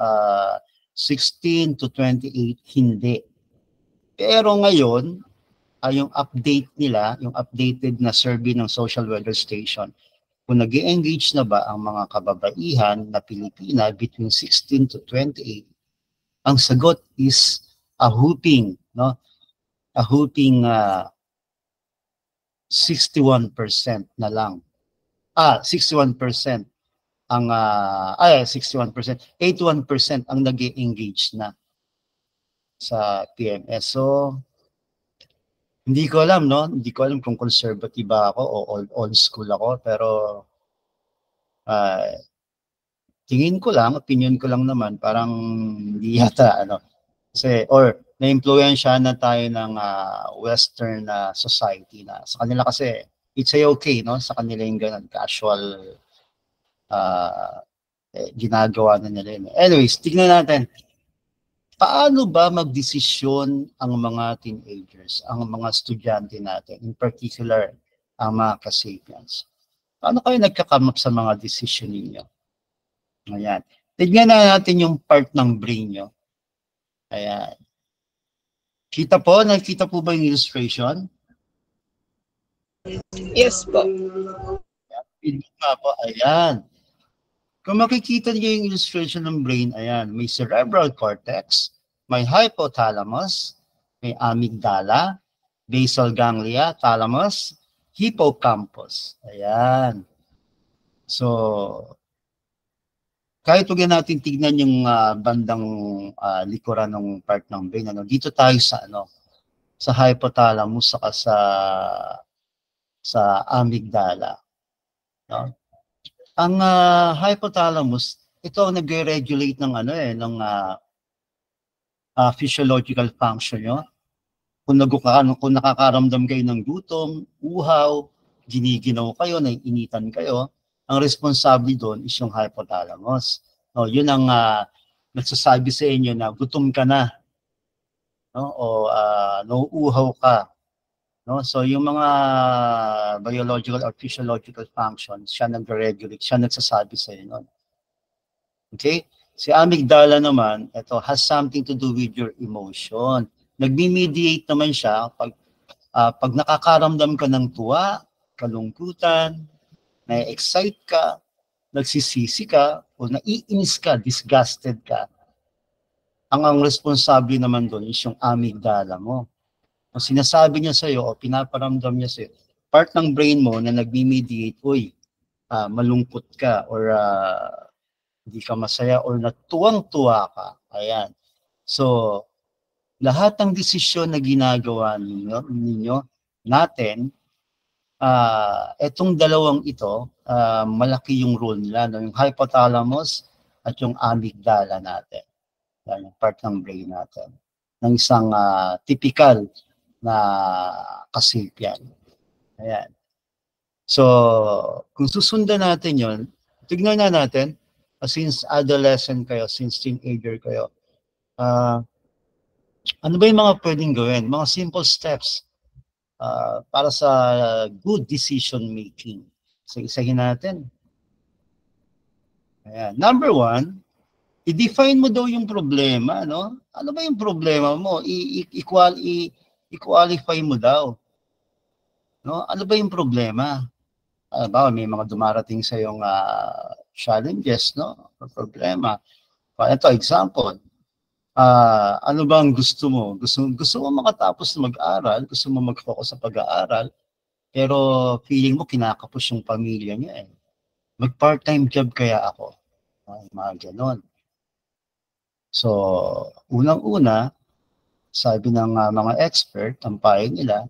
16 to 28 hindi. Pero ngayon, yung update nila, yung updated na survey ng Social Weather Station, kung nag-e-engage na ba ang mga kababaihan na Pilipina between 16 to 28, ang sagot is a whooping, no? A whooping 61% na lang. 61% ang 61%, 81% ang nag-e-engage na sa PMS. So hindi ko alam, no? Hindi ko alam kung conservative ako o old school ako, pero tingin ko lang, opinion ko lang naman, parang hindi yata, kasi, or na-influensya na tayo ng Western society na sa kanila kasi, it's okay, no? Sa kanila yung ganun, casual ginagawa na nila yun. Anyways, tignan natin. Paano ba magdesisyon ang mga teenagers, ang mga estudyante natin, in particular, ang mga ka-sapiens? Paano kayo nagka-come up sa mga decision ninyo? Ayan. Tignan na natin yung part ng brain nyo. Ayan. Nakikita po ba yung illustration? Yes po. Ayan. Kung makikita niyo yung illustration ng brain, ayan, may cerebral cortex, may hypothalamus, may amygdala, basal ganglia, thalamus, hippocampus. Ayan. So, kahit huwag natin tignan yung bandang likuran ng part ng brain, dito tayo sa hypothalamus saka sa amygdala. No? Ang hypothalamus, ito ang nagre-regulate ng physiological function nyo. Kung nakakaramdam kayo ng gutom, uhaw, giniginaw kayo, naiinitan kayo, ang responsable doon is yung hypothalamus. No, yun ang nagsasabi sa inyo na gutom ka na, no, o nauuhaw ka. No? So yung mga biological or physiological functions, siya nag-regulate, siya nagsasabi sa inyo. Okay? Si amygdala naman, ito has something to do with your emotion. Nagme-mediate naman siya pag nakakaramdam ka ng tuwa, kalungkutan, na-excite ka, nagsisisi ka, o naiinis ka, disgusted ka. Ang responsable naman doon is yung amygdala mo. Kung sinasabi niya sa'yo o pinaparamdam niya sa'yo, part ng brain mo na nagme-mediate, malungkot ka or hindi ka masaya or natuwang-tuwa ka. Ayan. So, lahat ng desisyon na ginagawa natin, etong dalawang ito, malaki yung role nila, no? Yung hypothalamus at yung amygdala natin. Yan, yung part ng brain natin. Ng isang typical na kasipyan. Ayan. So, kung susundan natin yon, tignan na natin, since adolescent kayo, since teenager kayo, ano ba yung mga pwedeng gawin? Mga simple steps para sa good decision making. So, isahin natin. Ayan. Number 1, i-define mo daw yung problema, no? Ano ba yung problema mo? I-qualify mo daw. No? Ano ba yung problema? May mga dumarating sa yung challenges, no? Problema. Ito, example. Ano ba ang gusto mo? Gusto mo makatapos na mag-aral, gusto mo mag-focus sa pag-aaral, pero feeling mo kinakapos yung pamilya niya eh. Mag-part-time job kaya ako. Mga ganon. So, unang-una, sabi ng mga expert, ang payo nila,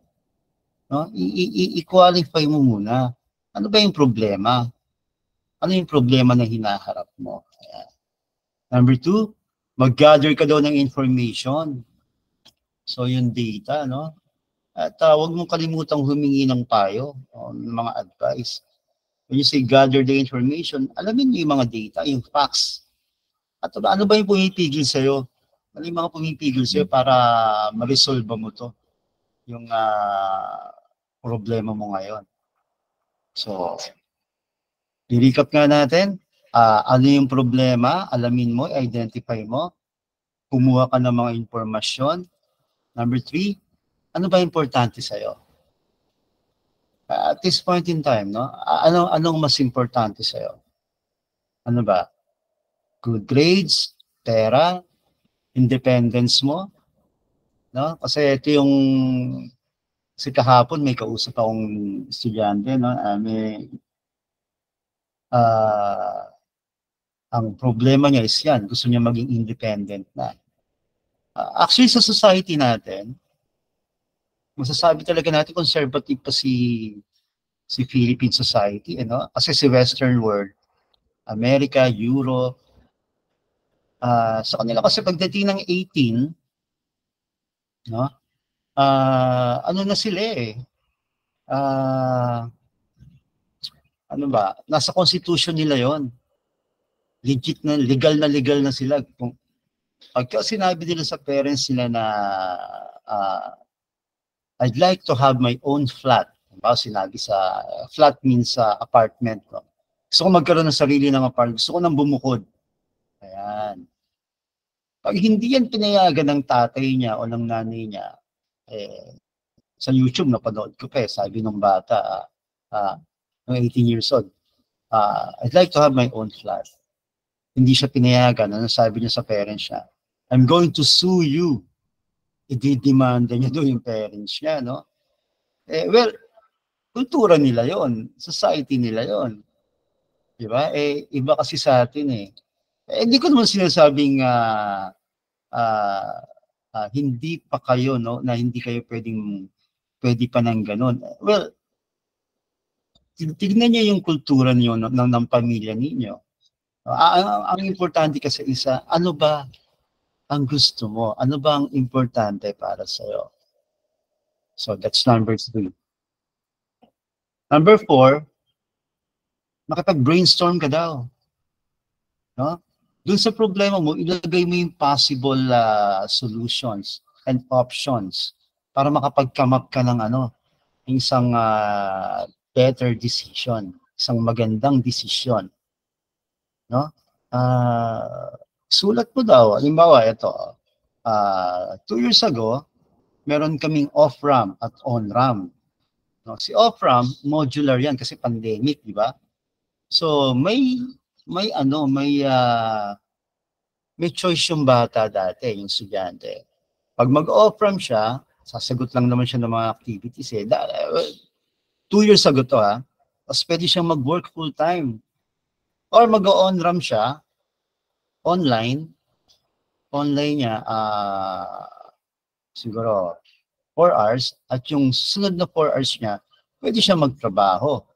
no, i-qualify mo muna. Ano ba yung problema? Ano yung problema na hinaharap mo? Ayan. Number 2, mag-gather ka daw ng information. So, yung data, no? At huwag mong kalimutang humingi ng payo, mga advice. When you say gather the information, alamin niyo yung mga data, yung facts. At ano ba yung pumipigil sa'yo? Ano yung mga pumipigil sa'yo para ma-resolve mo to? Yung problema mo ngayon. So, i-recap nga natin. Ano yung problema? Alamin mo, identify mo. Kumuha ka ng mga informasyon. Number 3, ano ba importante sa'yo? At this point in time, no? Anong mas importante sa'yo? Ano ba? Good grades, pera, independence mo, no? Kasi ito yung kahapon may kausap akong estudyante, no? Ang problema niya is yan, gusto niya maging independent na. Actually sa society natin, masasabi talaga natin conservative pa si Philippine society, kasi si Western world, America, Europe. Sa kanila kasi pagdating ng 18, no? Ano na sila eh. Ano ba? Nasa constitution nila 'yon. Legit na legal na sila. Kung pagka sinabi nila sa parents nila na I'd like to have my own flat. Diba? Sinabi sa flat means apartment. No? Gusto ko magkaroon ng sarili ng apartment. Gusto ko nang bumukod. Ayan. Pag hindi yan pinayagan ng tatay niya o ng nanay niya, sa YouTube napanood ko pa sabi ng bata, ng 18 years old, I'd like to have my own flat. Hindi siya pinayagan. Ano sabi niya sa parents niya? I'm going to sue you. I-demand niya doon yung parents niya, no? Well, kultura nila yon, society nila yon. Di ba? Iba kasi sa atin eh. Hindi ko naman sinasabing hindi pa kayo, no? Na hindi kayo pwede pa ng ganun. Well, tignan niyo yung kultura niyo ng pamilya ninyo. Ang importante kasi isa, ano ba ang gusto mo? Ano ba ang importante para sa'yo? So, that's number 3. Number 4, makapag-brainstorm ka daw. No? Doon sa problema mo, ilagay mo yung possible solutions and options para makapag-come up ka ng isang better decision, isang magandang decision. No? Sulat mo daw. Halimbawa, ito. 2 years ago, meron kaming off-RAM at on-RAM. No? Si off-RAM, modular yan kasi pandemic, di ba? So, may choice yung bata dati, yung estudyante. Pag mag-off-RAM siya, sasagot lang naman siya ng mga activities 2 years ago to tapos pwede siyang mag-work full-time. Or mag-on-RAM siya, online niya, siguro 4 hours, at yung sunod na 4 hours niya, pwede siya magtrabaho.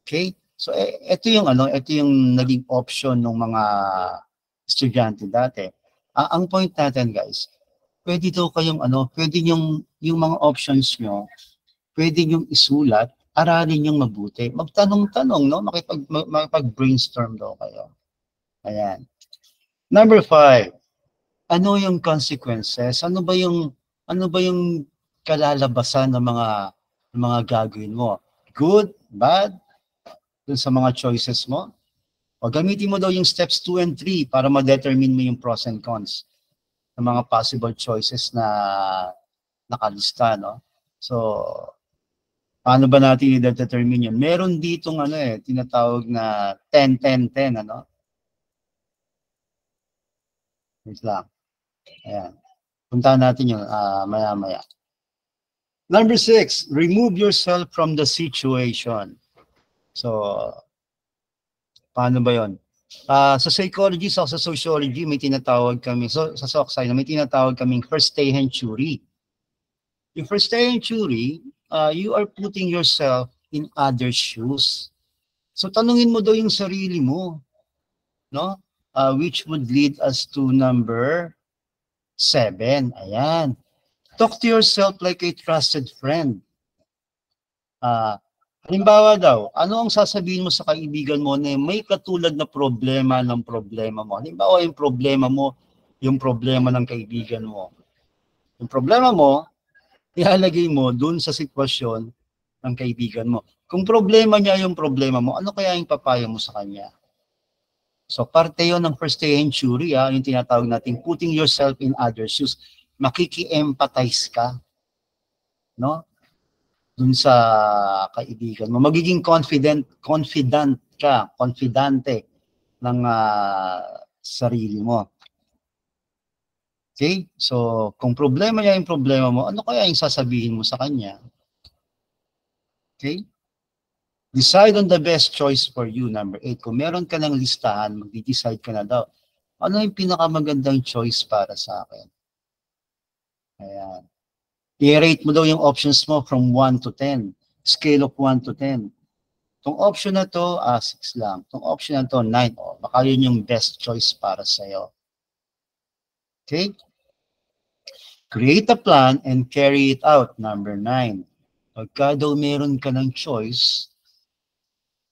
Okay? So, ito yung naging option ng mga estudyante dati. Ang point natin, guys, pwede daw kayong pwede yung mga options nyo, pwede yung isulat, aralin yung mabuti. Magtanong-tanong, no? Makipag-brainstorm daw kayo. Ayan. Number 5, ano yung consequences? Ano ba yung kalalabasan ng mga gagawin mo? Good, bad, dun sa mga choices mo? O gamitin mo daw yung steps 2 and 3 para ma-determine mo yung pros and cons ng mga possible choices na nakalista, no? So, paano ba natin i-determine yun? Meron ditong tinatawag na 10-10-10, Wait lang. Ayan. Puntahan natin yun maya-maya. Number 6, remove yourself from the situation. So, paano ba yun? Sa psychology, sa sociology, may tinatawag kami, sa SOCSI, may tinatawag kaming first-hand theory. Yung first-hand theory, you are putting yourself in other shoes. So, tanungin mo daw yung sarili mo, no? Which would lead us to number 7. Ayan. Talk to yourself like a trusted friend. Halimbawa daw, ano ang sasabihin mo sa kaibigan mo na may katulad na problema ng problema mo? Halimbawa, yung problema mo, yung problema ng kaibigan mo. Yung problema mo, ihalagay mo dun sa sitwasyon ng kaibigan mo. Kung problema niya yung problema mo, ano kaya yung papayo mo sa kanya? So, parte yon ng first-hand theory, yung tinatawag natin, putting yourself in other shoes. Makiki-empathize ka, no? Dun sa kaibigan mo. Magiging confidente ng sarili mo. Okay? So, kung problema niya yung problema mo, ano kaya yung sasabihin mo sa kanya? Okay? Decide on the best choice for you, number 8. Kung meron ka ng listahan, mag-decide ka na daw. Ano yung pinakamagandang choice para sa akin? Ayan. I-rate mo daw yung options mo from 1 to 10. Scale of 1 to 10. Itong option na to, 6 lang. Itong option na to, 9. O, baka yun yung best choice para sa'yo. Okay? Create a plan and carry it out. Number 9. Pagka daw meron ka ng choice,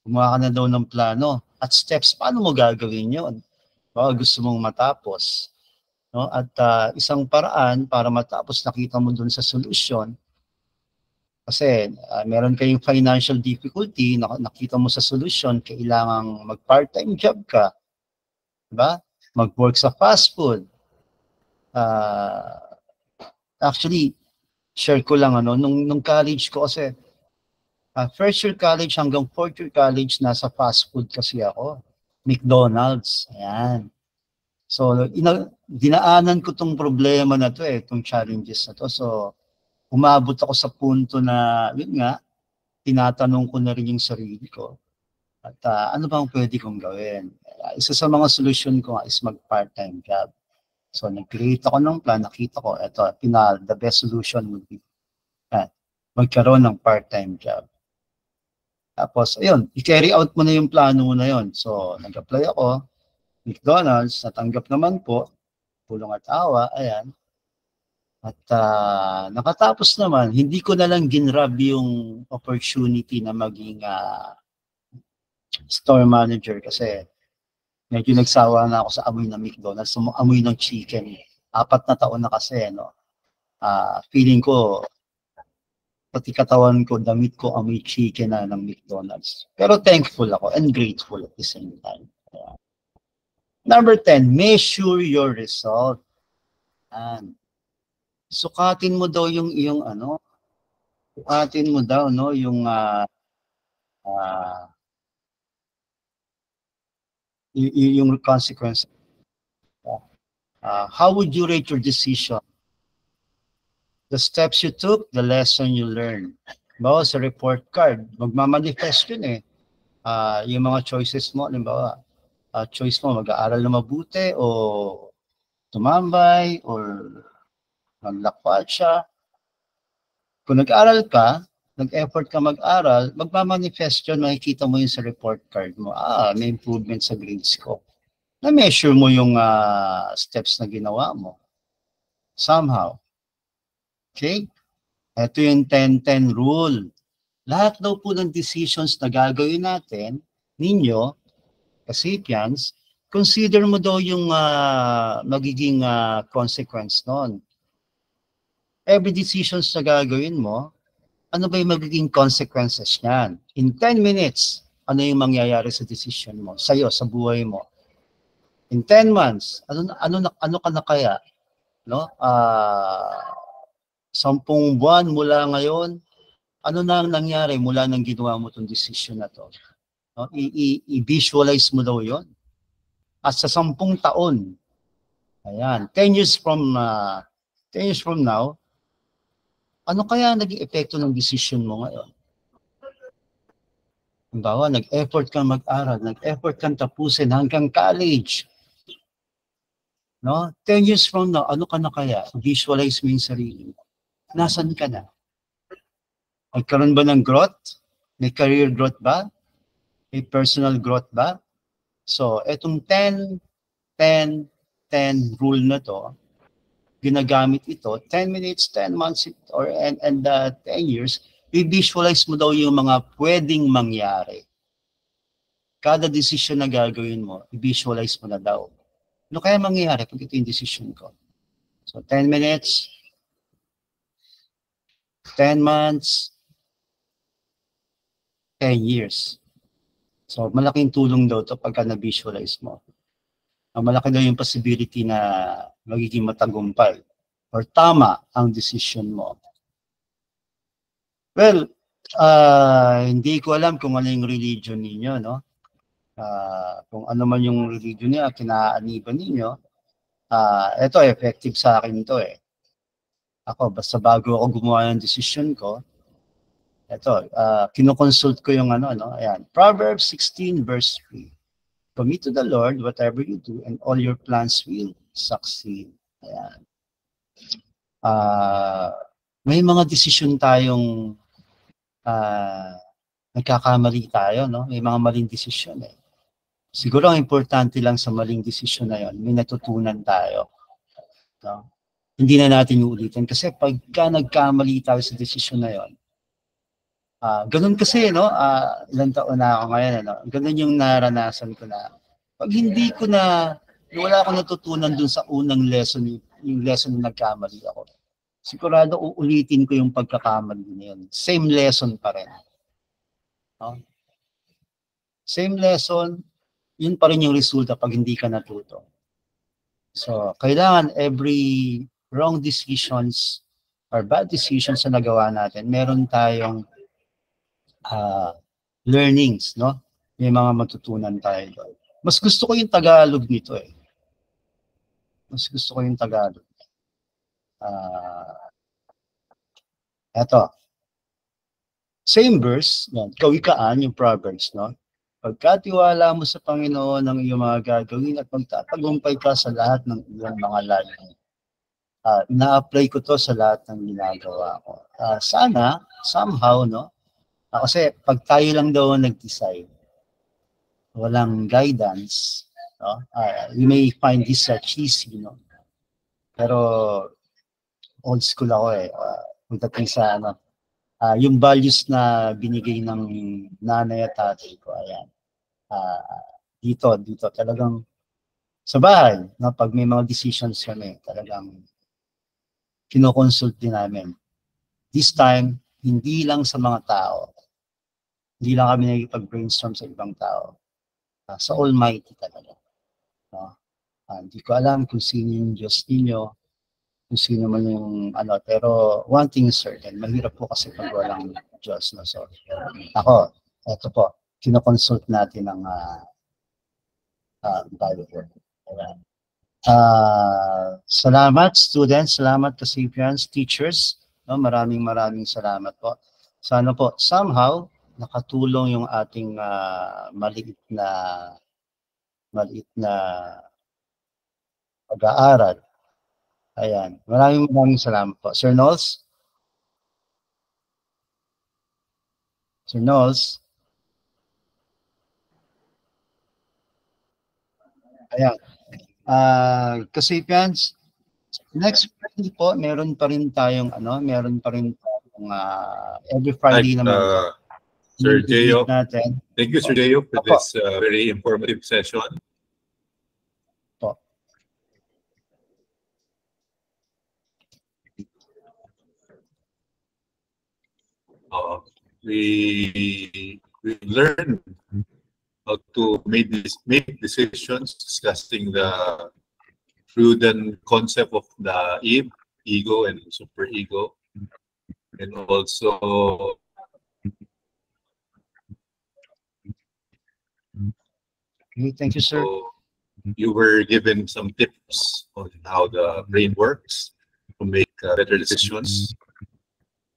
gumawa ka na daw ng plano at steps, paano mo gagawin yun? Baka gusto mong matapos. No? At isang paraan para matapos, nakita mo dun sa solusyon. Kasi meron kayong financial difficulty, nakita mo sa solusyon, kailangang mag-part-time job ka. Diba? Mag-work sa fast food. Actually, share ko lang, nung college ko kasi, first year college hanggang fourth year college, nasa fast food kasi ako. McDonald's. Ayan. So, dinaanan ko tong problema na to itong challenges na to. So, umabot ako sa punto na, yun nga, tinatanong ko na rin yung sarili ko. At ano bang pwede kong gawin? Isa sa mga solution ko nga is mag-part-time job. So, nag-create ako ng plan, nakita ko, the best solution would be magkaroon ng part-time job. Tapos, ayun, i-carry out mo na yung plano mo na yun. So, nag-apply ako, McDonald's, natanggap naman po, pulong at awa, ayan. At nakatapos naman, hindi ko na lang ginrab yung opportunity na maging store manager kasi medyo nagsawa na ako sa amoy ng McDonald's, amoy ng chicken. 4 na taon na kasi, feeling ko, pati katawan ko, damit ko, amoy chicken na ng McDonald's. Pero thankful ako and grateful at the same time. Number 10, measure your result. Sukatin mo daw yung iyong sukatin mo daw yung yung consequence. How would you rate your decision? The steps you took, the lesson you learned. Bawa sa report card, magmamanifest yun yung mga choices mo, halimbawa, choice mo, mag-aaral na mabuti o tumambay or maglakwat siya. Kung nag-aaral ka, nag-effort ka mag-aral, magmamanifest yun, makikita mo yun sa report card mo. May improvement sa grades ko. Na-measure mo yung steps na ginawa mo. Somehow. Okay? Ito yung 10-10 rule. Lahat daw po ng decisions na gagawin natin, ninyo, Kasipians, consider mo daw yung magiging consequence nun. Every decisions na gagawin mo, ano ba yung magiging consequences niyan? In 10 minutes, ano yung mangyayari sa decision mo, sa'yo, sa buhay mo? In 10 months, ano ka na kaya? No? 10 buwan mula ngayon, ano na ang nangyari mula nang ginawa mo itong decision na to? No? I-visualize mo daw yon. At sa 10 taon, ayan, 10 years from now, ano kaya naging epekto ng decision mo ngayon? Halimbawa, nag-effort kang mag-aral, nag-effort kang tapusin hanggang college. No? 10 years from now, ano ka na kaya? Visualize mo yung sarili mo. Nasaan ka na? Magkaroon ba ng growth? May career growth ba? May personal growth ba? So, etong 10-10-10 rule na to, ginagamit ito, 10 minutes, 10 months, and 10 years, i-visualize mo daw yung mga pwedeng mangyari. Kada decision na gagawin mo, i-visualize mo na daw. Ano kaya mangyayari pag ito yung decision ko? So, 10 minutes, 10 months, 10 years. So, malaking tulong daw ito pagka na-visualize mo. Malaki daw yung possibility na magiging matagumpay or tama ang decision mo. Well, hindi ko alam kung ano yung religion ninyo, no? Kung ano man yung religion niya, kinaaniban ninyo, ito, effective sa akin ito Ako, basta bago ako gumawa ng decision ko, ito, kinoconsult ko yung ayan, Proverbs 16 verse 3. Commit to the Lord whatever you do and all your plans will succeed. Ayan. May mga desisyon tayong nagkakamali tayo, no? May mga maling desisyon eh. Siguro ang importante lang sa maling desisyon na yon, may natutunan tayo. No? Hindi na natin uulitin kasi pagka nagkamali tayo sa desisyon na yon, ganun kasi, no? Ilang taon na ako ngayon, ano? Ganun yung naranasan ko na. Pag hindi ko na, wala akong natutunan dun sa unang lesson, yung lesson na nagkamali ako. Sigurado uulitin ko yung pagkakamali na yun. Same lesson pa rin. No? Same lesson, yun pa rin yung resulta pag hindi ka natuto. So, kailangan every wrong decisions or bad decisions na nagawa natin, meron tayong learnings, no? May mga matutunan tayo doon. Mas gusto ko yung Tagalog nito eh. Mas gusto ko yung Tagalog. Eto. Same verse, yan, kawikaan, yung Proverbs, no? Pagkatiwala mo sa Panginoon ng iyong mga gagawin at magtatagumpay ka sa lahat ng iyong mga layunin. Na-apply ko to sa lahat ng ginagawa ko. Sana, somehow, no? Kasi pag tayo lang daw nag-decide, walang guidance, no? You may find this cheesy, no? Pero old school ako eh. Pagdating sa ano, yung values na binigay ng nanay at tatay ko, ayan. Dito talagang sa bahay, no, pag may mga decisions kami, talagang kinoconsult din namin. This time, hindi lang sa mga tao, hindi lang kami nagipag-brainstorm sa ibang tao, sa Almighty talaga. No? Hindi ko alam kung sino yung Diyos ninyo, kung sino man yung ano, pero one thing is certain, mahirap po kasi pag walang Diyos. No? So, ako, eto po, kinoconsult natin ang Bible. Salamat students, salamat recipients, teachers, no? Maraming salamat po. Sana po, somehow, nakatulong yung ating maliit na pag-aaral. Ayan. Maraming salamat po. Sir Knowles? Sir Knowles? Ayan. Recipients, next Friday po, meron pa rin tayong every Friday naman. Sir Geo, thank you, Sir Geo, for this very informative session. We learned how to make decisions, discussing the prudent concept of the ego and superego, and also thank you, sir. So you were given some tips on how the brain works to make better decisions.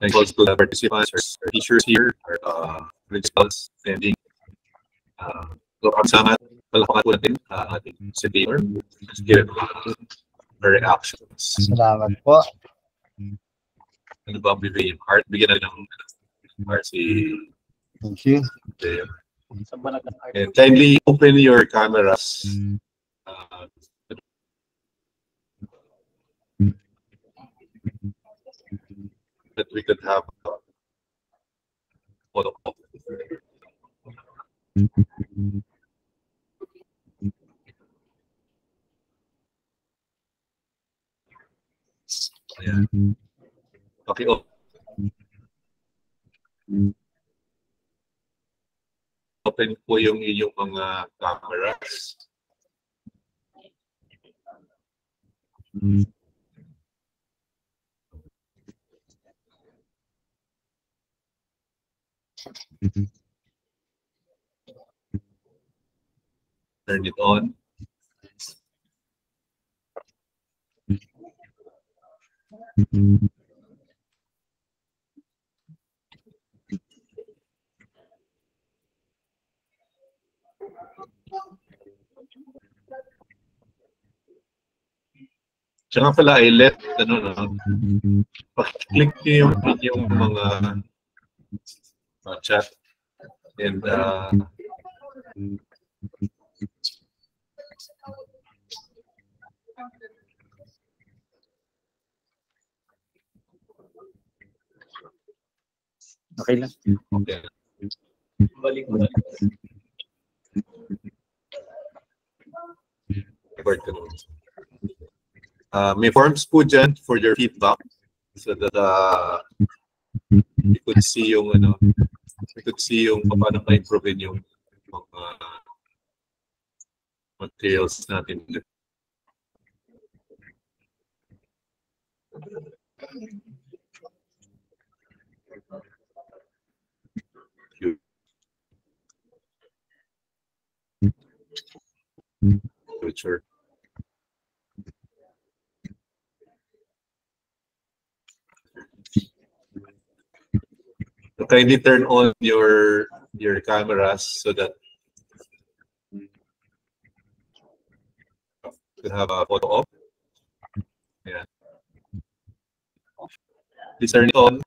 Thank you also to the participants, our teachers here, our principals, attending. So, salamat, palapakan po natin ating si Taylor, her reactions. Salamat po. Ano ba ang bibigyan? Heart, bigyan na ng heart si Thank you. Taylor. And kindly open your cameras. That we could have photo. Yeah. Okay. Open po yung inyong mga cameras. Turn it on. Tsaka pala, let, click nyo yung mga chat. And Okay lang. okay. Balik mo na. Record ko naman. May forms po dyan for your feedback so that you could see yung paano ma-improve yung mga materials natin. Future. So kindly turn on your cameras so that you have a photo op. Yeah. Please turn it on.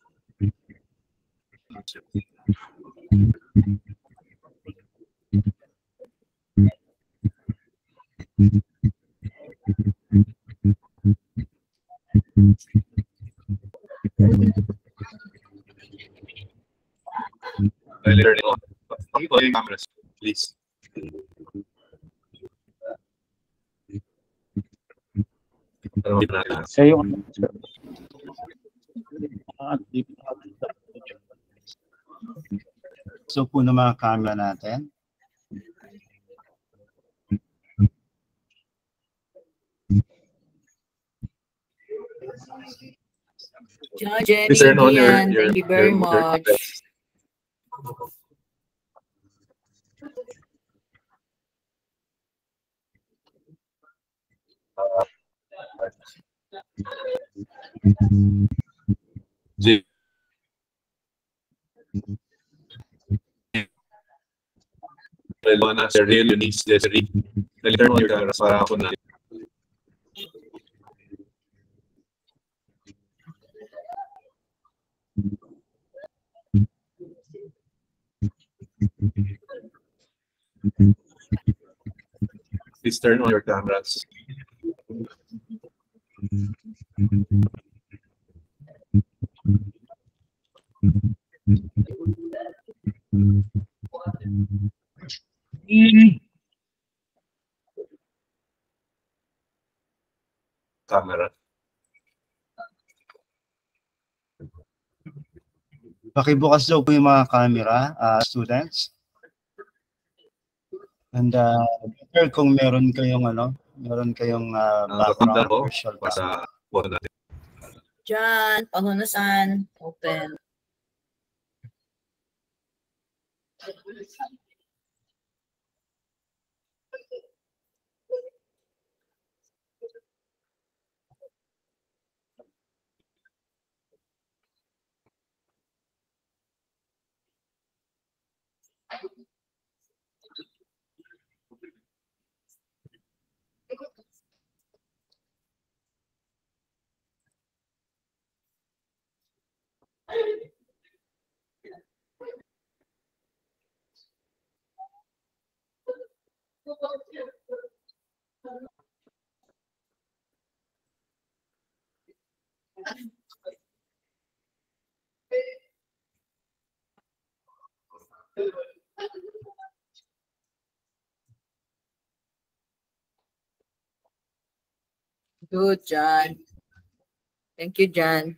Kindly turn it on. On your cameras, please. So yung So po ng mga camera natin. John, Jenny, Please turn on Ian, your thank you very your much. cameras. Jay. Relona, Sir Real, Eunice, Desiree. Turn on your cameras para ako na. Please turn on your cameras. Camera. Pakibukas daw po yung mga camera, students. And better kung meron kayong background visual sa photo natin. John, pahunasan, open. Good, John. Thank you, John.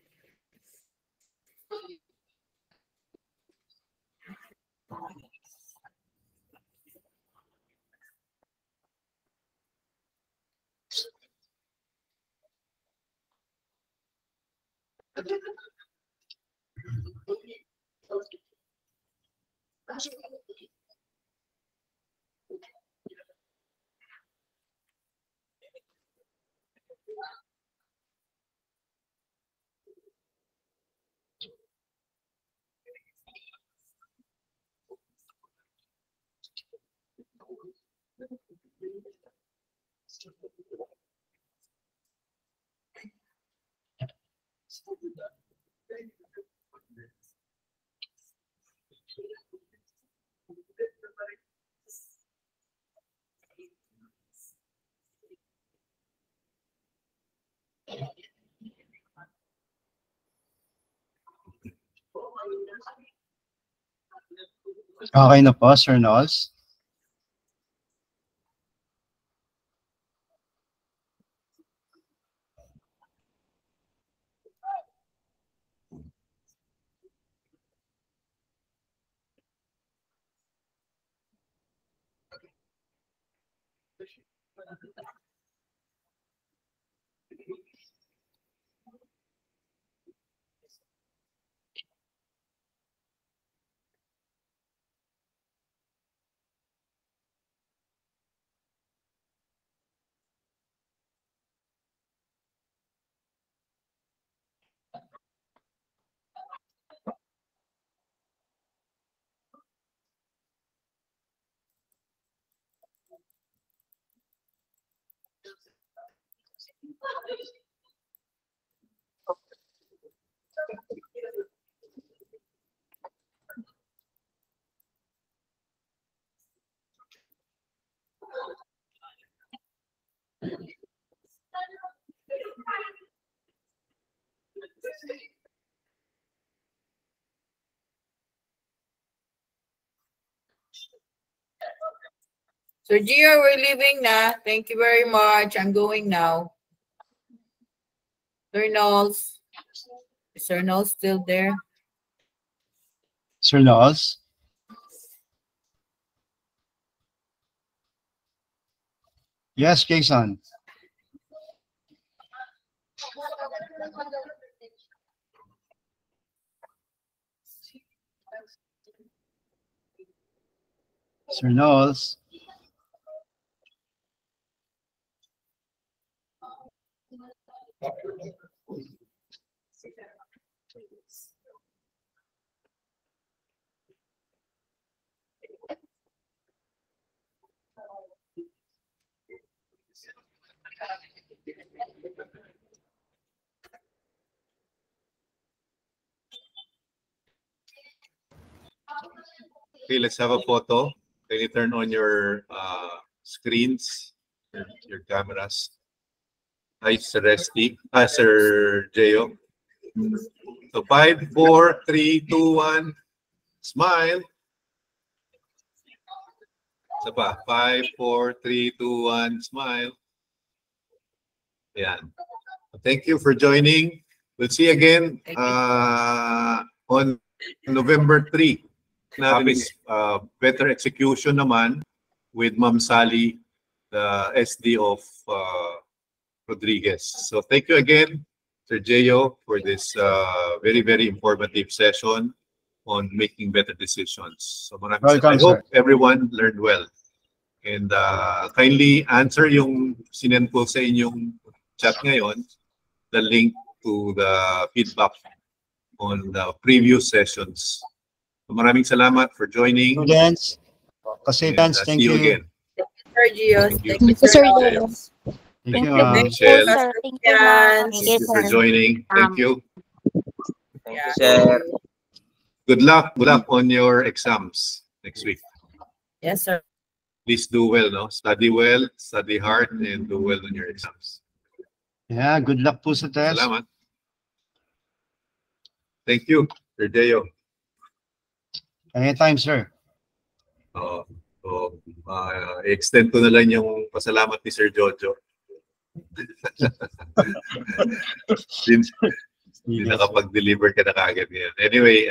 Okay na po, Sir Knowles. Sir Gio, we're leaving na. Thank you very much. I'm going now. Sir Knowles. Is Sir Knowles still there? Sir Knowles? Yes, Jason. Sir Knowles? Okay, let's have a photo. Can you turn on your screens, your cameras? Hi, Sir Resty. Sir Gio. So 5, 4, 3, 2, 1. Smile. Isa pa. 5, 4, 3, 2, 1. Smile. Yan. Thank you for joining. We'll see you again on November 3. Natin better execution naman with Ma'am Sally, the SD of Rodriguez. So thank you again, Sir Gio, for this very, very informative session on making better decisions. So I hope everyone learned well. And kindly answer yung sinend ko sa inyong chat ngayon, the link to the feedback on the previous sessions. So maraming salamat for joining. Students, Kasitans, thank you. See you again. Sir Gio. Thank you, Sir Gio. Thank you, Thank you, Michelle. sir. Thank you, ma'am. Thank you for joining. Thank you. Yeah. Sir. Good luck. Good luck on your exams next week. Yes, sir. Please do well, no? Study well, study hard, and do well on your exams. Yeah, good luck po sa test. Salamat. Thank you, Sir Gio. Anytime, sir. Extend ko na lang yung pasalamat ni Sir Jojo. Hindi nakapag-deliver ka na kagad ngayon. Anyway,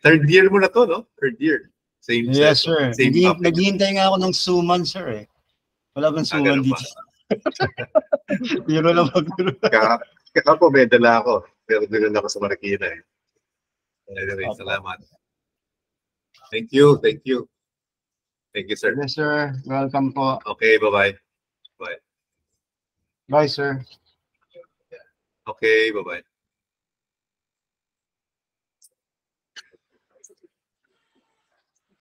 third year mo na to, no? Third year. Same yes, session, sir. Naghihintay nga ako ng suman, sir. Wala bang suman dito? Biro lang mag-biro. Ako, may dala ako. Pero doon ako sa Marikina. Anyway, salamat. Thank you. Thank you. Thank you, sir. Yes, sir. Welcome po. Okay, bye-bye. Bye. Bye, sir. Okay, bye-bye.